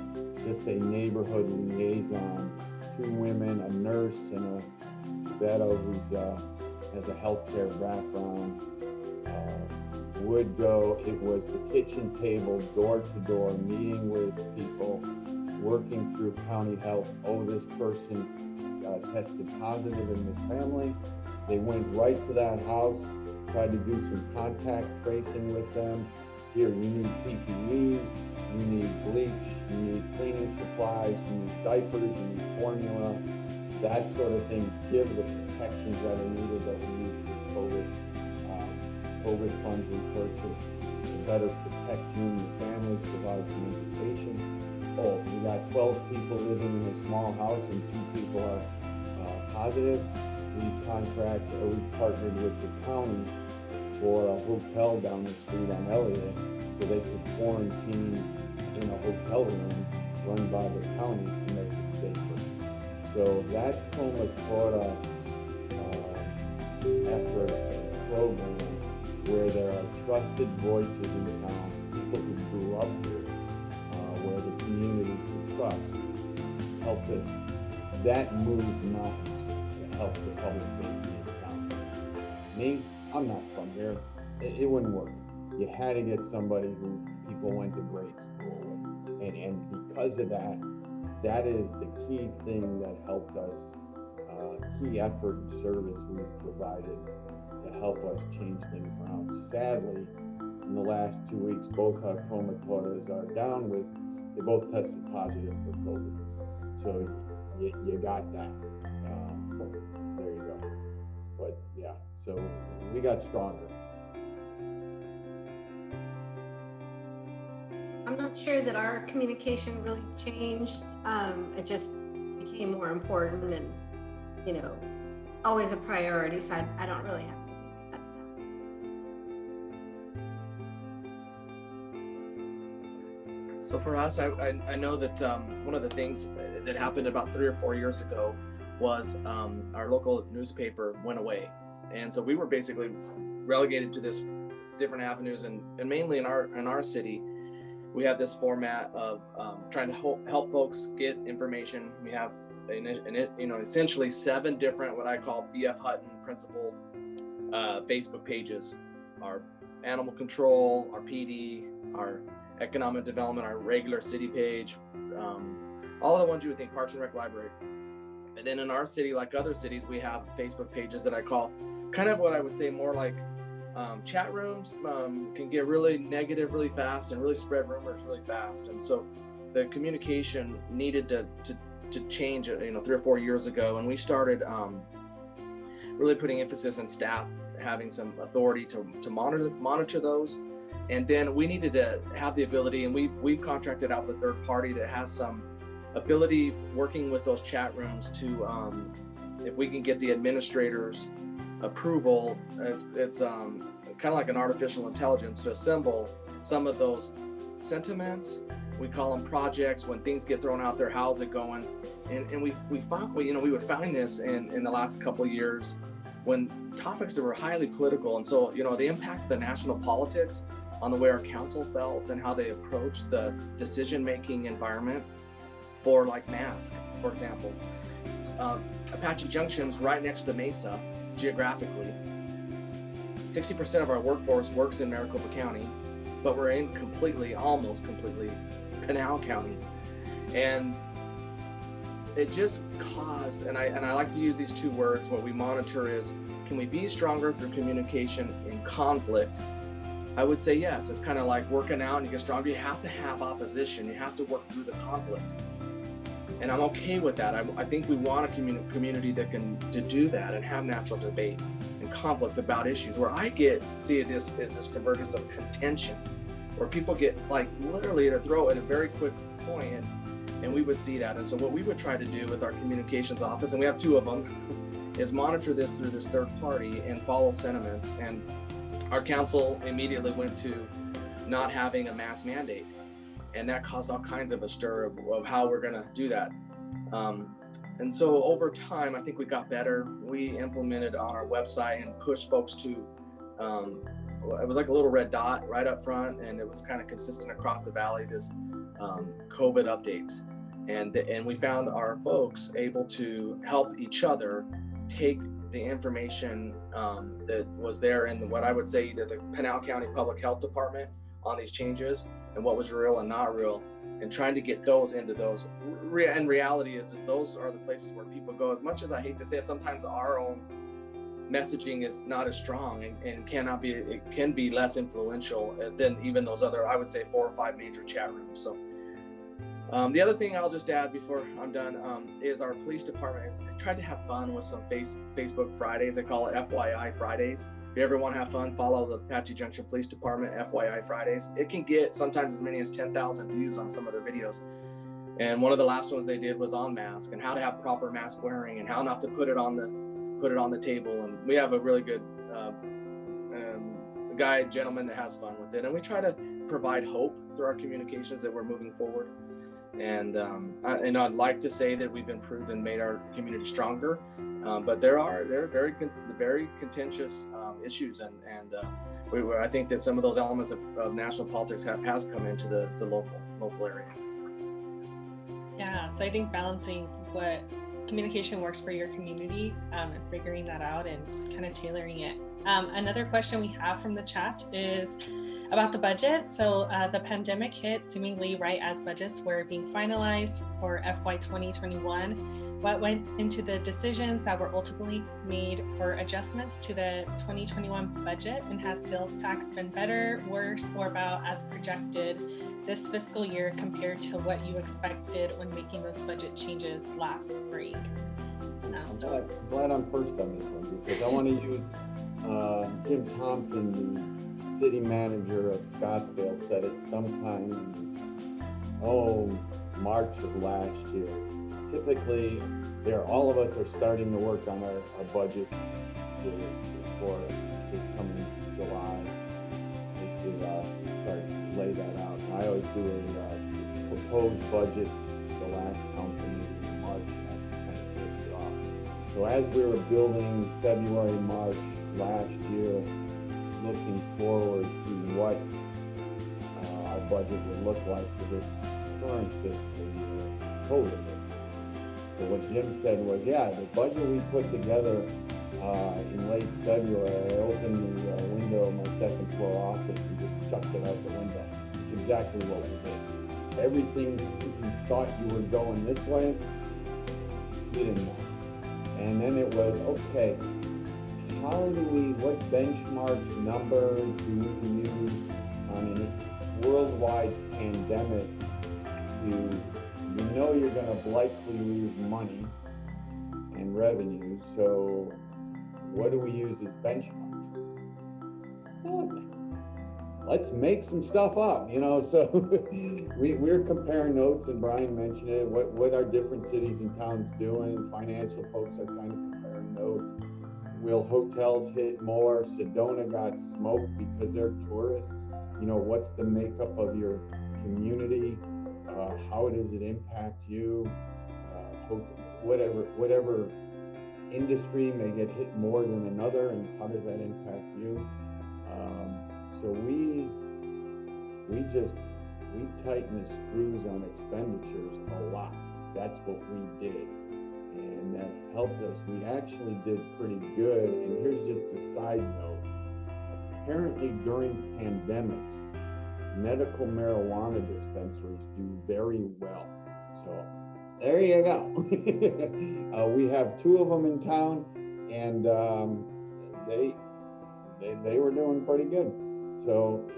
just a neighborhood liaison. 2 women, a nurse, and a veto who's has a healthcare background, would go. It was the kitchen table, door to door, meeting with people, working through county health. Oh, this person tested positive in this family. They went right to that house, tried to do some contact tracing with them, here, you need PPEs, you need bleach, you need cleaning supplies, you need diapers, you need formula, that sort of thing. Give the protections that are needed that we use for COVID. COVID funds we purchased to better protect you and your family, provide some education. Oh, we got 12 people living in a small house and 2 people are positive. We partnered with the county for a hotel down the street on Elliott so they could quarantine in a hotel room run by the county to make it safer. So that Comatora effort and program where there are trusted voices in town, people who grew up here, where the community can trust, helped us. That moved mountains to help the public safety in town. Me, I'm not from here. It wouldn't work. You had to get somebody who people went to grade school with. And because of that, that is the key thing that helped us, key effort and service we've provided to help us change things around. Sadly, in the last 2 weeks, both our comatoras are down with, they both tested positive for COVID. So you got that. There you go. But yeah, so we got stronger.
I'm not sure that our communication really changed. It just became more important and, always a priority. So I don't really have anything to add to that.
So for us, I know that one of the things that happened about 3 or 4 years ago was our local newspaper went away. And so we were basically relegated to this different avenues, and mainly in our city, we have this format of trying to help folks get information. We have essentially 7 different, what I call BF Hutton principled Facebook pages: our animal control, our PD, our economic development, our regular city page, all of the ones you would think, Parks and Rec, Library. And then in our city, like other cities, we have Facebook pages that I call kind of what I would say more like chat rooms. Can get really negative really fast and really spread rumors really fast. And so the communication needed to change, 3 or 4 years ago. And we started really putting emphasis on staff having some authority to monitor those. And then we needed to have the ability, and we've contracted out the third party that has some ability working with those chat rooms to, if we can get the administrators approval, it's kind of like an artificial intelligence to assemble some of those sentiments. We call them projects. When things get thrown out there, how's it going? And we found, we would find this in the last couple of years when topics that were highly political. And so, the impact of the national politics on the way our council felt and how they approached the decision-making environment for like masks, for example. Apache Junction's right next to Mesa geographically. 60% of our workforce works in Maricopa County, but we're in almost completely Pinal County. And it just caused, and I like to use these 2 words, what we monitor is, can we be stronger through communication in conflict? I would say yes. It's kind of like working out and you get stronger. You have to have opposition. You have to work through the conflict. And I'm okay with that. I think we want a community that can do that and have natural debate and conflict about issues. Where I see it is this convergence of contention, where people get like literally to throw at a very quick point, and we would see that. And so what we would try to do with our communications office, and we have 2 of them, is monitor this through this third party and follow sentiments. And our council immediately went to not having a mask mandate. And that caused all kinds of a stir of how we're going to do that. And so over time, I think we got better. We implemented on our website and pushed folks to, it was like a little red dot right up front, and it was kind of consistent across the valley, this COVID updates. And we found our folks able to help each other take the information that was there in what I would say either the Pinal County Public Health Department on these changes and what was real and not real, and trying to get those into those. And reality is those are the places where people go. As much as I hate to say it, sometimes our own messaging is not as strong and cannot be, it can be less influential than even those other, I would say 4 or 5 major chat rooms. So the other thing I'll just add before I'm done is our police department has tried to have fun with some Facebook Fridays. I call it Fyi Fridays. If you ever want to have fun, follow the Apache Junction Police Department Fyi Fridays. It can get sometimes as many as 10,000 views on some of their videos. And one of the last ones they did was on mask and how to have proper mask wearing and how not to put it on the table. And we have a really good gentleman that has fun with it. And we try to provide hope through our communications that we're moving forward. And I'd like to say that we've improved and made our community stronger, but there are very contentious issues, and I think that some of those elements of national politics has come into the local area.
Yeah, so I think balancing what communication works for your community and figuring that out and kind of tailoring it. Another question we have from the chat is about the budget. So the pandemic hit seemingly right as budgets were being finalized for FY 2021. What went into the decisions that were ultimately made for adjustments to the 2021 budget, and has sales tax been better, worse, or about as projected this fiscal year compared to what you expected when making those budget changes last spring?
I'm glad I'm first on this one, because I want to use Jim Thompson, the city manager of Scottsdale, said it sometime in March of last year. Typically, all of us are starting to work on our budget for this coming July. Just to start to lay that out. I always do a proposed budget the last council meeting in March, and that's kind of kicks it off. So as we were building February, March last year, looking forward to what our budget would look like for this current fiscal year, COVID. So what Jim said was, yeah, the budget we put together in late February, I opened the window of my second floor office and just chucked it out the window. It's exactly what we did. Everything you thought you were going this way, didn't know. And then it was, okay, what benchmarks, numbers do we use on a worldwide pandemic? You know you're going to likely lose money and revenue, so what do we use as benchmarks? Well, let's make some stuff up, so we're comparing notes, and Brian mentioned it, what are different cities and towns doing. Financial folks are kind of comparing notes. Will hotels hit more? Sedona got smoked because they're tourists. What's the makeup of your community? How does it impact you? Whatever industry may get hit more than another, and how does that impact you? So we tightened the screws on expenditures a lot. That's what we did. And that helped us. We actually did pretty good. And here's just a side note. Apparently during pandemics, medical marijuana dispensaries do very well. So there you go. We have 2 of them in town, and they were doing pretty good. So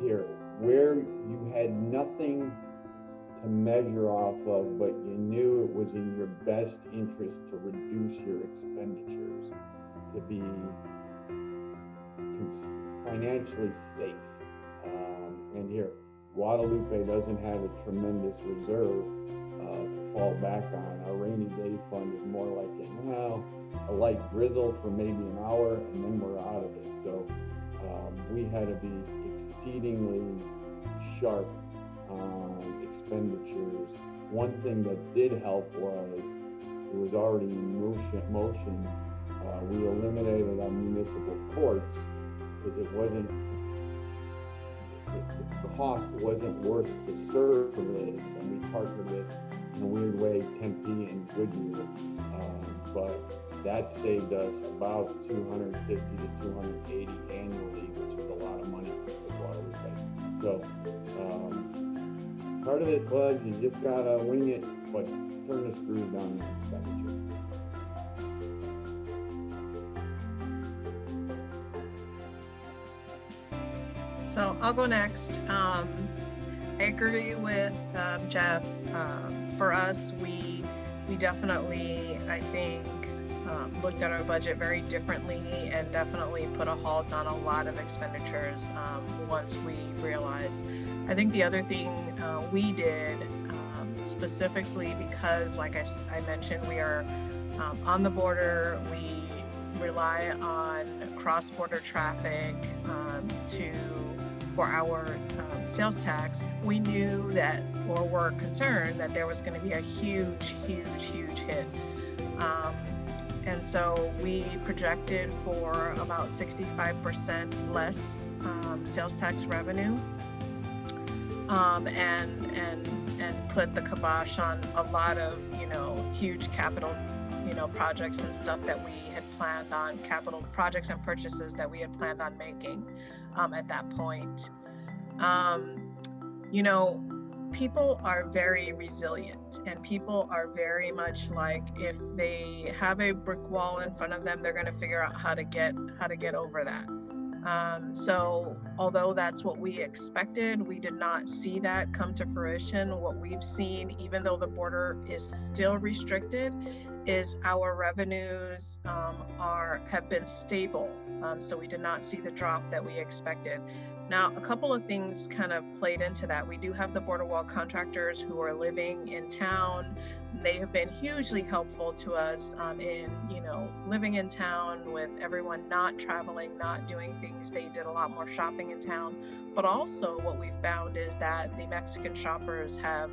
here, where you had nothing to measure off of, but you knew it was in your best interest to reduce your expenditures, to be financially safe. And here, Guadalupe doesn't have a tremendous reserve to fall back on. Our rainy day fund is more like a light drizzle for maybe an hour, and then we're out of it. So we had to be exceedingly sharp on expenditures. One thing that did help was it was already in motion. We eliminated our municipal courts because the cost wasn't worth the service, and we partnered with, in a weird way, Tempe and Goodyear. But that saved us about $250 to $280 annually, which is a lot of money for Guadalupe. So part of it was you just gotta wing it, but turn the screws down on expenditure.
So I'll go next. I agree with Jeff. For us, we definitely, I think, looked at our budget very differently and definitely put a halt on a lot of expenditures once we realized. I think the other thing we did specifically because, like I mentioned, we are on the border, we rely on cross-border traffic for our sales tax. We knew that, or were concerned that there was going to be a huge hit. And so we projected for about 65% less sales tax revenue, and put the kibosh on a lot of huge capital projects and stuff that we had planned on, capital projects and purchases that we had planned on making at that point. People are very resilient, and people are very much like, if they have a brick wall in front of them, they're going to figure out how to get over that. So although that's what we expected, we did not see that come to fruition. What we've seen, even though the border is still restricted, is our revenues have been stable. So we did not see the drop that we expected. Now, a couple of things kind of played into that. We do have the border wall contractors who are living in town. They have been hugely helpful to us in, living in town with everyone not traveling, not doing things. They did a lot more shopping in town. But also what we found is that the Mexican shoppers have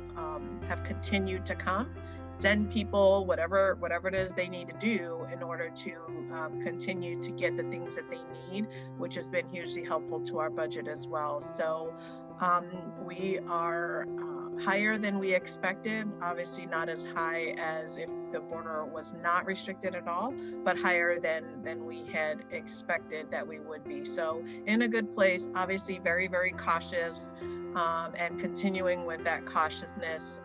continued to come, send people whatever it is they need to do in order to continue to get the things that they need, which has been hugely helpful to our budget as well. So we are higher than we expected, obviously not as high as if the border was not restricted at all, but higher than we had expected that we would be. So in a good place, obviously very, very cautious, and continuing with that cautiousness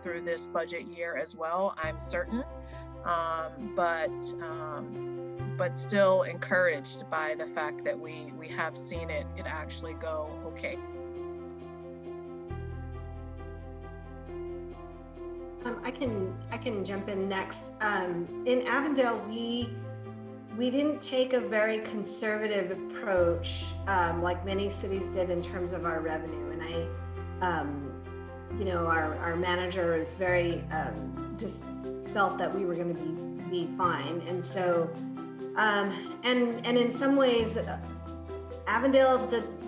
through this budget year as well, I'm certain, but still encouraged by the fact that we have seen it actually go okay.
I can jump in next. In Avondale, we didn't take a very conservative approach like many cities did in terms of our revenue. And our manager is very just felt that we were going to be fine. And so, and in some ways, Avondale,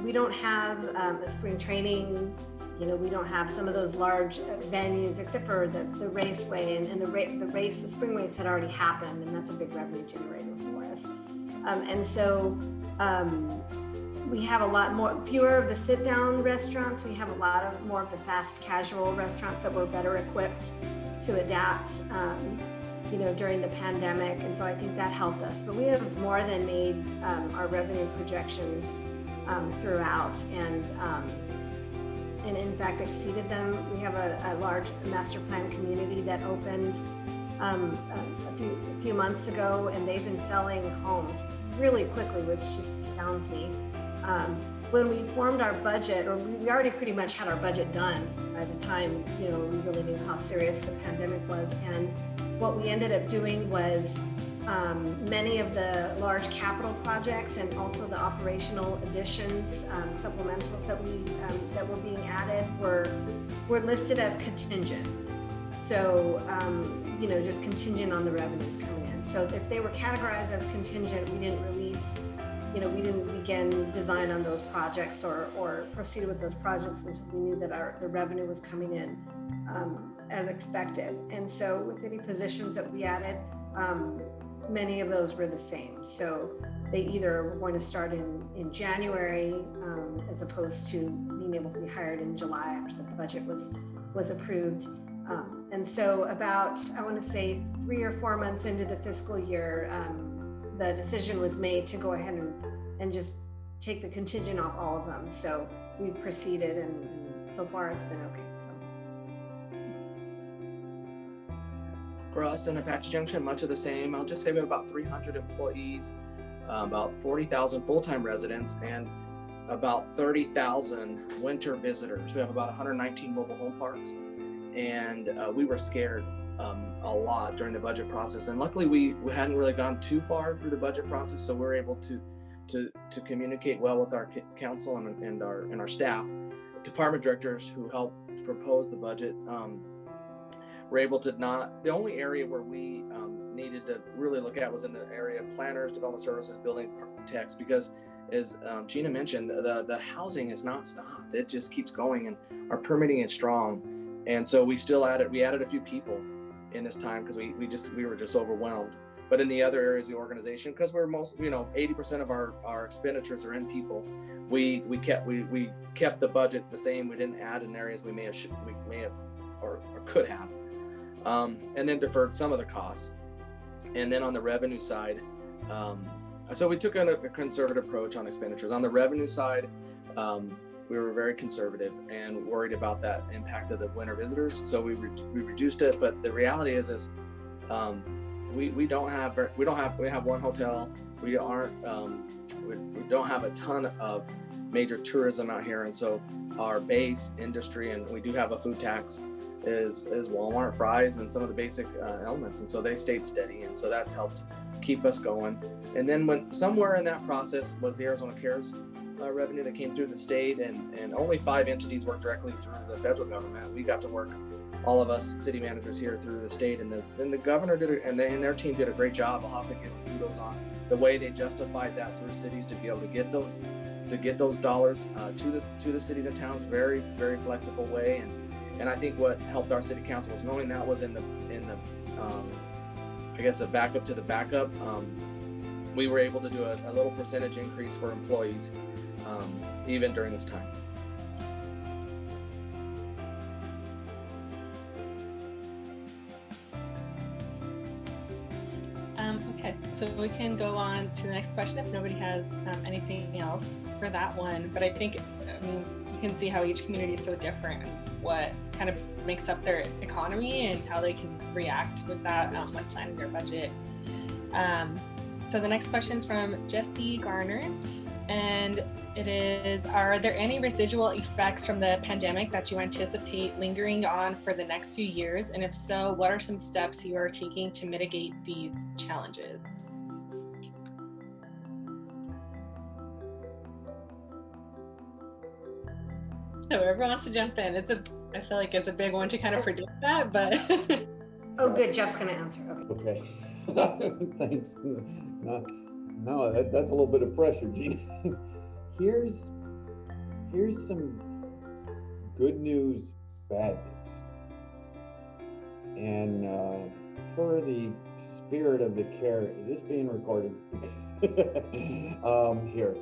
we don't have a spring training. We don't have some of those large venues, except for the raceway, and the spring race had already happened, and that's a big revenue generator for us. And so we have fewer of the sit-down restaurants. We have a lot more of the fast casual restaurants that were better equipped to adapt, during the pandemic. And so I think that helped us. But we have more than made our revenue projections throughout, and in fact exceeded them. We have a large master plan community that opened a few months ago, and they've been selling homes really quickly, which just astounds me. When we formed our budget, or we already pretty much had our budget done by the time we really knew how serious the pandemic was. And what we ended up doing was many of the large capital projects and also the operational additions, supplementals that were being added were listed as contingent. So, just contingent on the revenues coming in. So if they were categorized as contingent, we didn't release, we didn't begin design on those projects or proceed with those projects until we knew that the revenue was coming in as expected. And so with any positions that we added, many of those were the same. So they either were going to start in January as opposed to being able to be hired in July after the budget was approved. And so about, I want to say 3 or 4 months into the fiscal year, the decision was made to go ahead and just take the contingent off all of them. So we proceeded, and so far it's been okay.
For us in Apache Junction, much of the same. I'll just say we have about 300 employees, about 40,000 full-time residents, and about 30,000 winter visitors. We have about 119 mobile home parks, and we were scared a lot during the budget process. And luckily, we hadn't really gone too far through the budget process, so we're able to communicate well with our council and our staff. Department directors who helped propose the budget were able to not. The only area where we needed to really look at was in the area of planners, development services, building techs, because as Gina mentioned, the housing is not stopped. It just keeps going, and our permitting is strong. And so we added a few people in this time because we were just overwhelmed. But in the other areas of the organization, because we're 80% of our expenditures are in people, we kept the budget the same. We didn't add in areas we may have or could have, and then deferred some of the costs. And then on the revenue side, so we took a conservative approach on expenditures. On the revenue side, we were very conservative and worried about that impact of the winter visitors. So we reduced it. But the reality is we have one hotel. We don't have a ton of major tourism out here, and so our base industry, and we do have a food tax, is Walmart, Fry's, and some of the basic elements, and so they stayed steady, and so that's helped keep us going. And then when somewhere in that process was the Arizona Cares revenue that came through the state, and only 5 entities work directly through the federal government. We got to work, all of us city managers here, through the state, and the governor and their team did a great job. I'll have to give kudos on the way they justified that through cities to be able to get those dollars to the cities and towns, very, very flexible way. And I think what helped our city council was knowing that was in the I guess a backup to the backup. We were able to do a little percentage increase for employees even during this time.
Okay, so we can go on to the next question if nobody has anything else for that one. But I think, you can see how each community is so different and what kind of makes up their economy and how they can react with that when planning their budget. So the next question is from Jesse Garner, and it is, are there any residual effects from the pandemic that you anticipate lingering on for the next few years? And if so, what are some steps you are taking to mitigate these challenges? So everyone wants to jump in. I feel like it's a big one to kind of predict that, but.
Oh, good. Jeff's going to answer.
Okay. Thanks. No, that's a little bit of pressure, Gina. Here's some good news, bad news. And per the spirit of the care, is this being recorded? Here.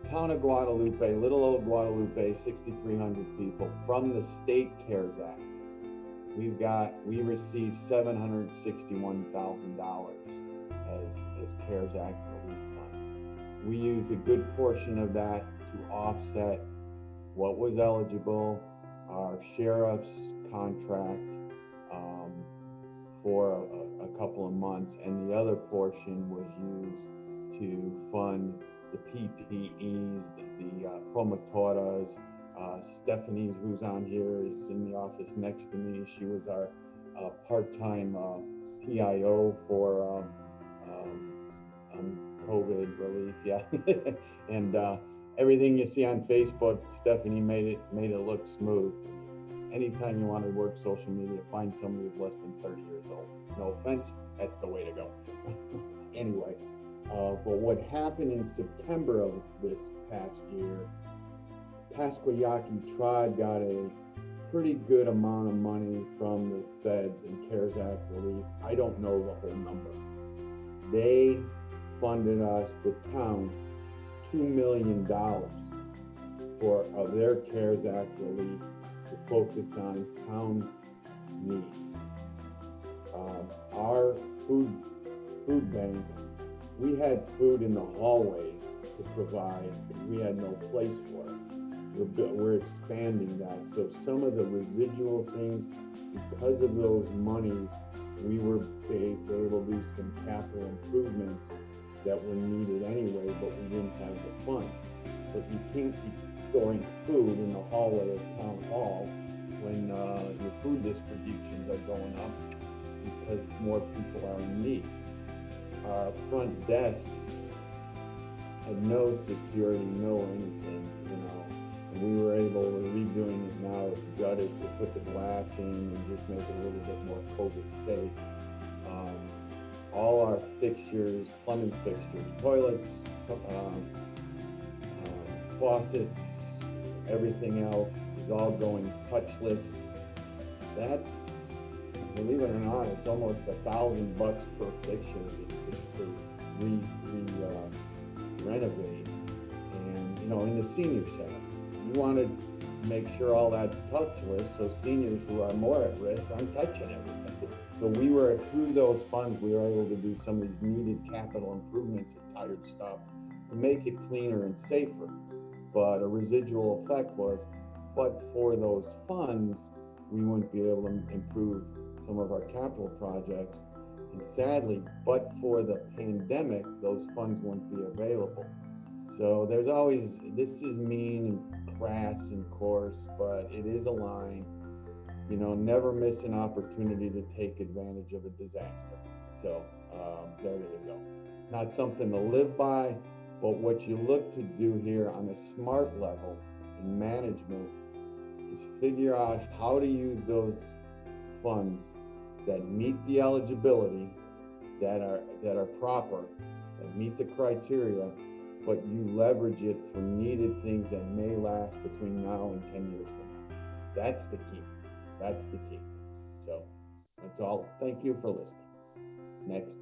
The town of Guadalupe, little old Guadalupe, 6,300 people, from the State CARES Act. We received $761,000 as CARES Act relief fund. We used a good portion of that to offset what was eligible, our sheriff's contract for a couple of months, and the other portion was used to fund the PPEs, the promotoras. Stephanie, who's on here, is in the office next to me. She was our part-time PIO for COVID relief, yeah. And everything you see on Facebook, Stephanie made it look smooth. Anytime you want to work social media, find somebody who's less than 30 years old. No offense, that's the way to go. Anyway, but what happened in September of this past year, Pasquayaki Tribe got a pretty good amount of money from the feds and CARES Act relief. I don't know the whole number. They funded us, the town, $2 million of their CARES Act relief to focus on town needs. Our food bank, we had food in the hallways to provide because we had no place for it. We're expanding that. So some of the residual things, because of those monies, we were able to do some capital improvements that were needed anyway, but we didn't have the funds. But you can't be storing food in the hallway of town hall when your food distributions are going up because more people are in need. Our front desk had no security, no anything, you know. And we were we're redoing it now, it's gutted to put the glass in and just make it a little bit more COVID safe. All our fixtures, plumbing fixtures, toilets, faucets, everything else is all going touchless. That's, believe it or not, it's almost $1,000 per fixture to renovate. And you know, in the senior center, you want to make sure all that's touchless, so seniors who are more at risk aren't touching everything. So we were, through those funds, we were able to do some of these needed capital improvements and tired stuff to make it cleaner and safer. But a residual effect was, but for those funds, we wouldn't be able to improve some of our capital projects. And sadly, but for the pandemic, those funds wouldn't be available. So there's always, this is mean and crass and coarse, but it is a line. You know, never miss an opportunity to take advantage of a disaster. So there you go. Not something to live by, but what you look to do here on a smart level in management is figure out how to use those funds that meet the eligibility, that are proper, that meet the criteria, but you leverage it for needed things that may last between now and 10 years from now. That's the key. That's the key. So that's all. Thank you for listening. Next.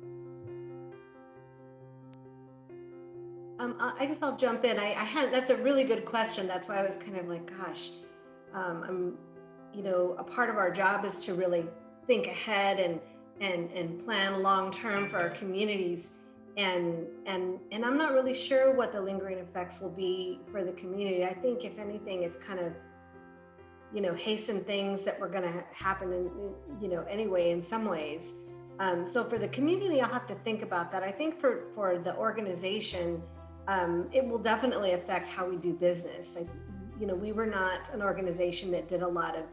I guess I'll jump in. That's a really good question. That's why I was kind of like, gosh, you know, a part of our job is to really think ahead and plan long-term for our communities. And I'm not really sure what the lingering effects will be for the community. I think if anything, it's kind of, you know, hasten things that were going to happen in, you know, anyway, in some ways. So for the community, I'll have to think about that. I think for the organization, it will definitely affect how we do business. Like, you know, we were not an organization that did a lot of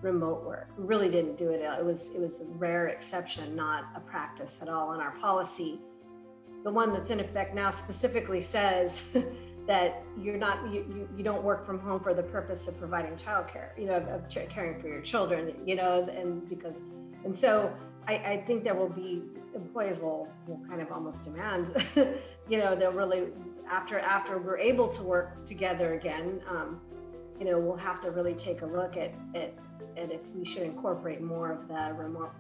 remote work. We really didn't do it. It was a rare exception, not a practice at all. And our policy, the one that's in effect now, specifically says that you don't work from home for the purpose of providing childcare, you know, of caring for your children, you know, and so I think there will be, employees will kind of almost demand, you know, they'll really, after we're able to work together again, you know, we'll have to really take a look at if we should incorporate more of the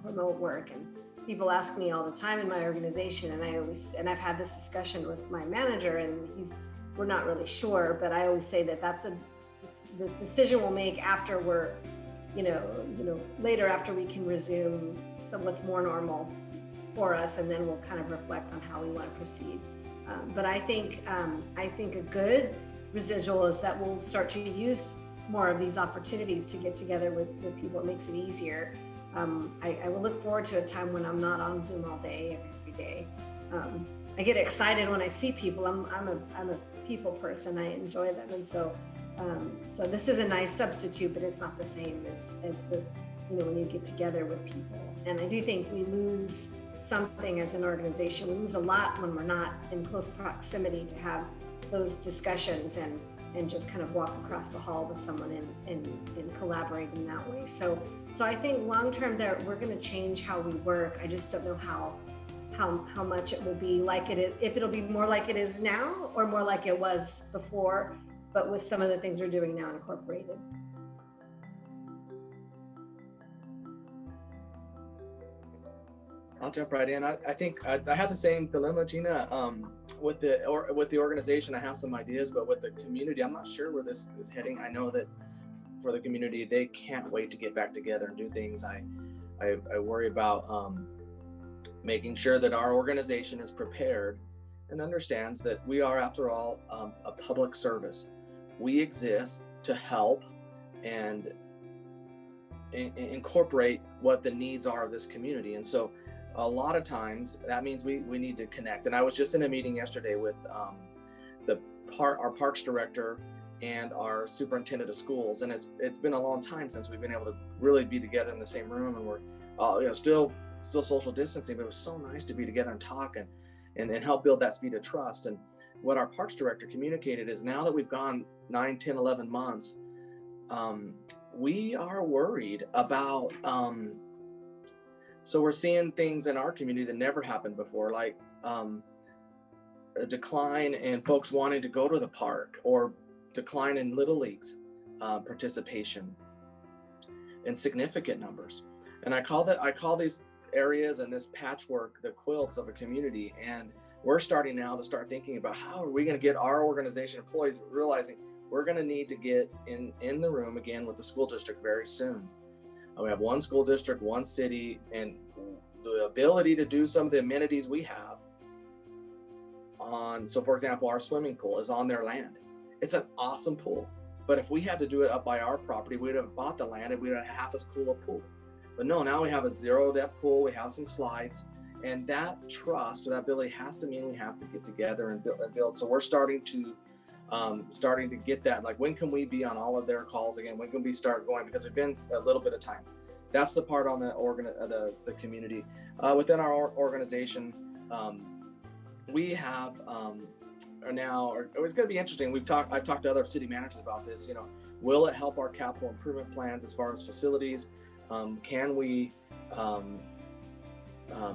remote work. And people ask me all the time in my organization, and I've had this discussion with my manager, and we're not really sure, but I always say that the decision we'll make after we're, you know, later after we can resume what's more normal for us, and then we'll kind of reflect on how we want to proceed. But I think a good residual is that we'll start to use more of these opportunities to get together with people. It makes it easier. I will look forward to a time when I'm not on Zoom all day, every day. I get excited when I see people. I'm a people person. I enjoy them, and so this is a nice substitute, but it's not the same as the, you know, when you get together with people. And I do think we lose something as an organization. We lose a lot when we're not in close proximity to have those discussions and just kind of walk across the hall with someone and collaborate in that way. So I think long term there, we're going to change how we work. I just don't know how much it will be like it is, if it'll be more like it is now or more like it was before, but with some of the things we're doing now incorporated.
I'll jump right in. I think I have the same dilemma, Gina. With the organization, I have some ideas, but with the community, I'm not sure where this is heading. I know that for the community, they can't wait to get back together and do things. I worry about making sure that our organization is prepared and understands that we are, after all, a public service. We exist to help and incorporate what the needs are of this community. And so a lot of times that means we need to connect. And I was just in a meeting yesterday with our parks director and our superintendent of schools, and it's been a long time since we've been able to really be together in the same room, and we're still social distancing, but it was so nice to be together and talk and help build that speed of trust. And what our parks director communicated is, now that we've gone 9, 10, 11 months, we are worried about so we're seeing things in our community that never happened before, like a decline in folks wanting to go to the park, or decline in Little League's participation in significant numbers. And I call these areas and this patchwork the quilts of a community. And we're starting now to start thinking about, how are we going to get our organization employees realizing we're going to need to get in the room again with the school district very soon. We have one school district, one city, and the ability to do some of the amenities we have on. So for example, our swimming pool is on their land. It's an awesome pool. But if we had to do it up by our property, we'd have bought the land and we'd have half as cool a pool. But no, now we have a 0 depth pool, we have some slides, and that trust or that ability has to mean we have to get together and build. So we're starting to get that, like, when can we be on all of their calls again? When can we start going? Because we've been a little bit of time. That's the part on the community. Within our organization, we have now, or it's going to be interesting. I've talked to other city managers about this. Will it help our capital improvement plans as far as facilities? Can we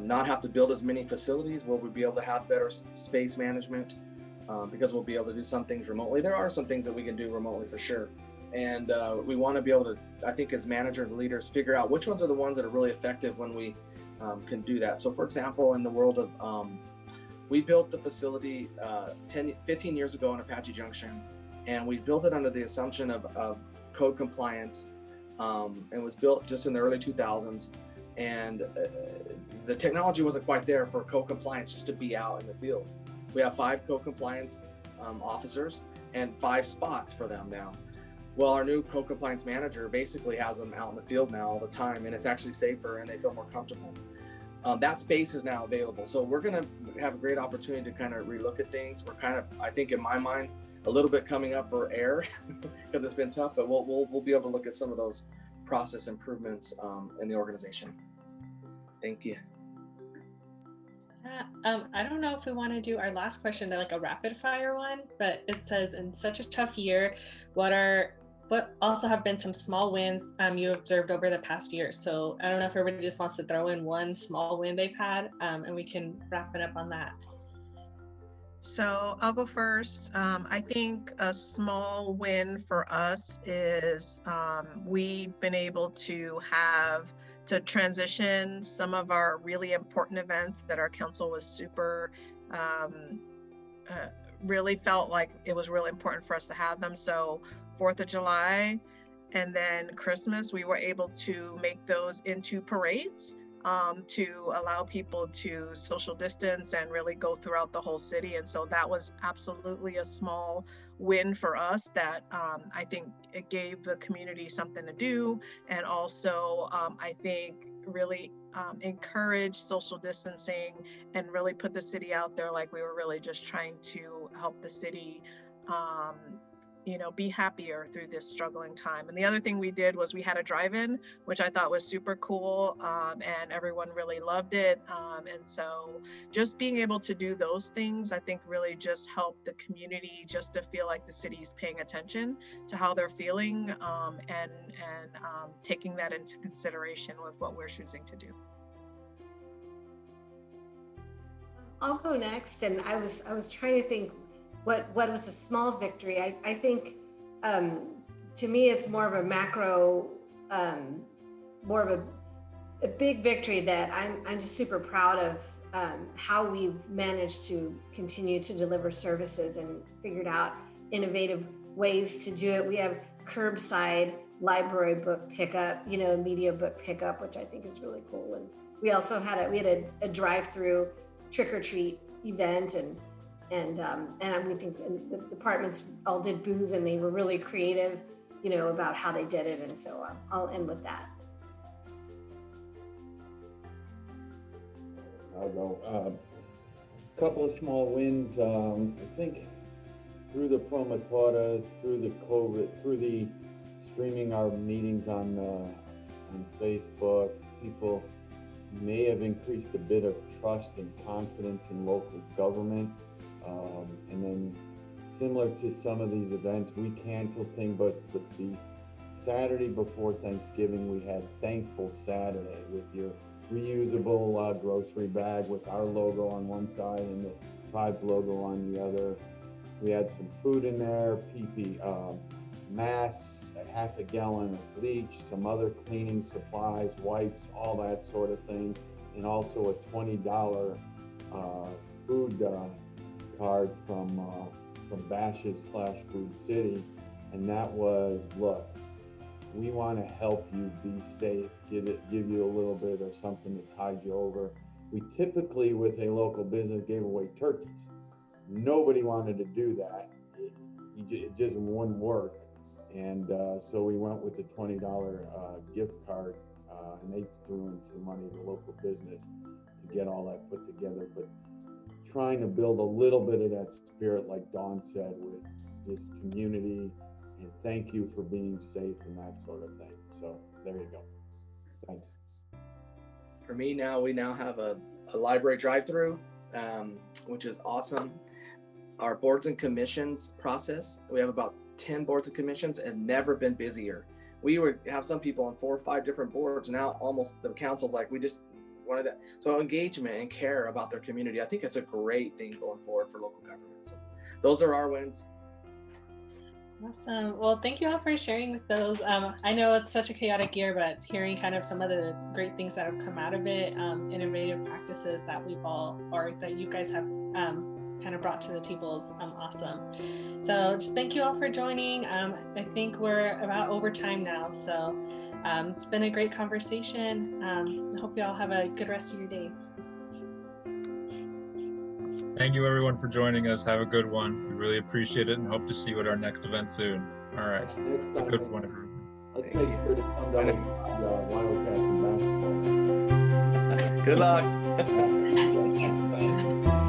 not have to build as many facilities? Will we be able to have better space management? Because we'll be able to do some things remotely. There are some things that we can do remotely for sure. And we want to be able to, I think, as managers, leaders, figure out which ones are the ones that are really effective when we can do that. So for example, in the world of, we built the facility 15 years ago in Apache Junction, and we built it under the assumption of code compliance. It was built just in the early 2000s. And the technology wasn't quite there for code compliance just to be out in the field. We have 5 code compliance officers and 5 spots for them now. Well, our new code compliance manager basically has them out in the field now all the time, and it's actually safer and they feel more comfortable. That space is now available. So we're going to have a great opportunity to kind of relook at things. We're kind of, I think in my mind, a little bit coming up for air because it's been tough, but we'll be able to look at some of those process improvements in the organization. Thank you.
I don't know if we want to do our last question like a rapid fire one, but it says, in such a tough year, what also have been some small wins you observed over the past year? So I don't know if everybody just wants to throw in one small win they've had, and we can wrap it up on that.
So I'll go first. I think a small win for us is we've been able to transition some of our really important events that our council was super, really felt like it was really important for us to have them. So 4th of July and then Christmas, we were able to make those into parades to allow people to social distance and really go throughout the whole city. And so that was absolutely a small win for us that I think it gave the community something to do. And also, I think really encourage social distancing and really put the city out there like we were really just trying to help the city be happier through this struggling time. And the other thing we did was we had a drive-in, which I thought was super cool, and everyone really loved it. And so just being able to do those things, I think really just helped the community just to feel like the city's paying attention to how they're feeling, and taking that into consideration with what we're choosing to do.
I'll go next, and I was trying to think what was a small victory. I think to me it's more of a macro, more of a big victory that I'm just super proud of, how we've managed to continue to deliver services and figured out innovative ways to do it. We have curbside library book pickup, media book pickup, which I think is really cool. And we also had a drive-through trick-or-treat event, and we think the departments all did booze, and they were really creative, about how they did it. And so I'll end with that.
I'll go. Couple of small wins. I think through the promotores, through the COVID, through the streaming our meetings on Facebook, people may have increased a bit of trust and confidence in local government. And then similar to some of these events, we canceled things, but the Saturday before Thanksgiving, we had Thankful Saturday with your reusable grocery bag with our logo on one side and the tribe's logo on the other. We had some food in there, masks, a half a gallon of bleach, some other cleaning supplies, wipes, all that sort of thing, and also a $20 food card from Bash's / Food City. And that was, look, we want to help you be safe, give you a little bit of something to tide you over. We typically, with a local business, gave away turkeys. Nobody wanted to do that. It just wouldn't work. And so we went with the $20 gift card, and they threw in some money to local business to get all that put together. But trying to build a little bit of that spirit, like Dawn said, with this community, and thank you for being safe and that sort of thing. So there you go. Thanks.
For me now, we now have a library drive-through, which is awesome. Our boards and commissions process, we have about 10 boards and commissions and never been busier. We would have some people on 4 or 5 different boards. Now almost the council's like, we just wanted that. So engagement and care about their community, I think it's a great thing going forward for local government. So those are our wins.
Awesome. Well, thank you all for sharing with those. I know it's such a chaotic year, but hearing kind of some of the great things that have come out of it, innovative practices that we've all, or that you guys have kind of brought to the table is awesome. So just thank you all for joining. I think we're about over time now. So it's been a great conversation. I hope you all have a good rest of your day.
Thank you everyone for joining us. Have a good one. We really appreciate it and hope to see you at our next event soon. All right.
Next
A
time,
good one, everyone.
let's make sure to send out Wildcats and basketball.
Good luck.
Thanks.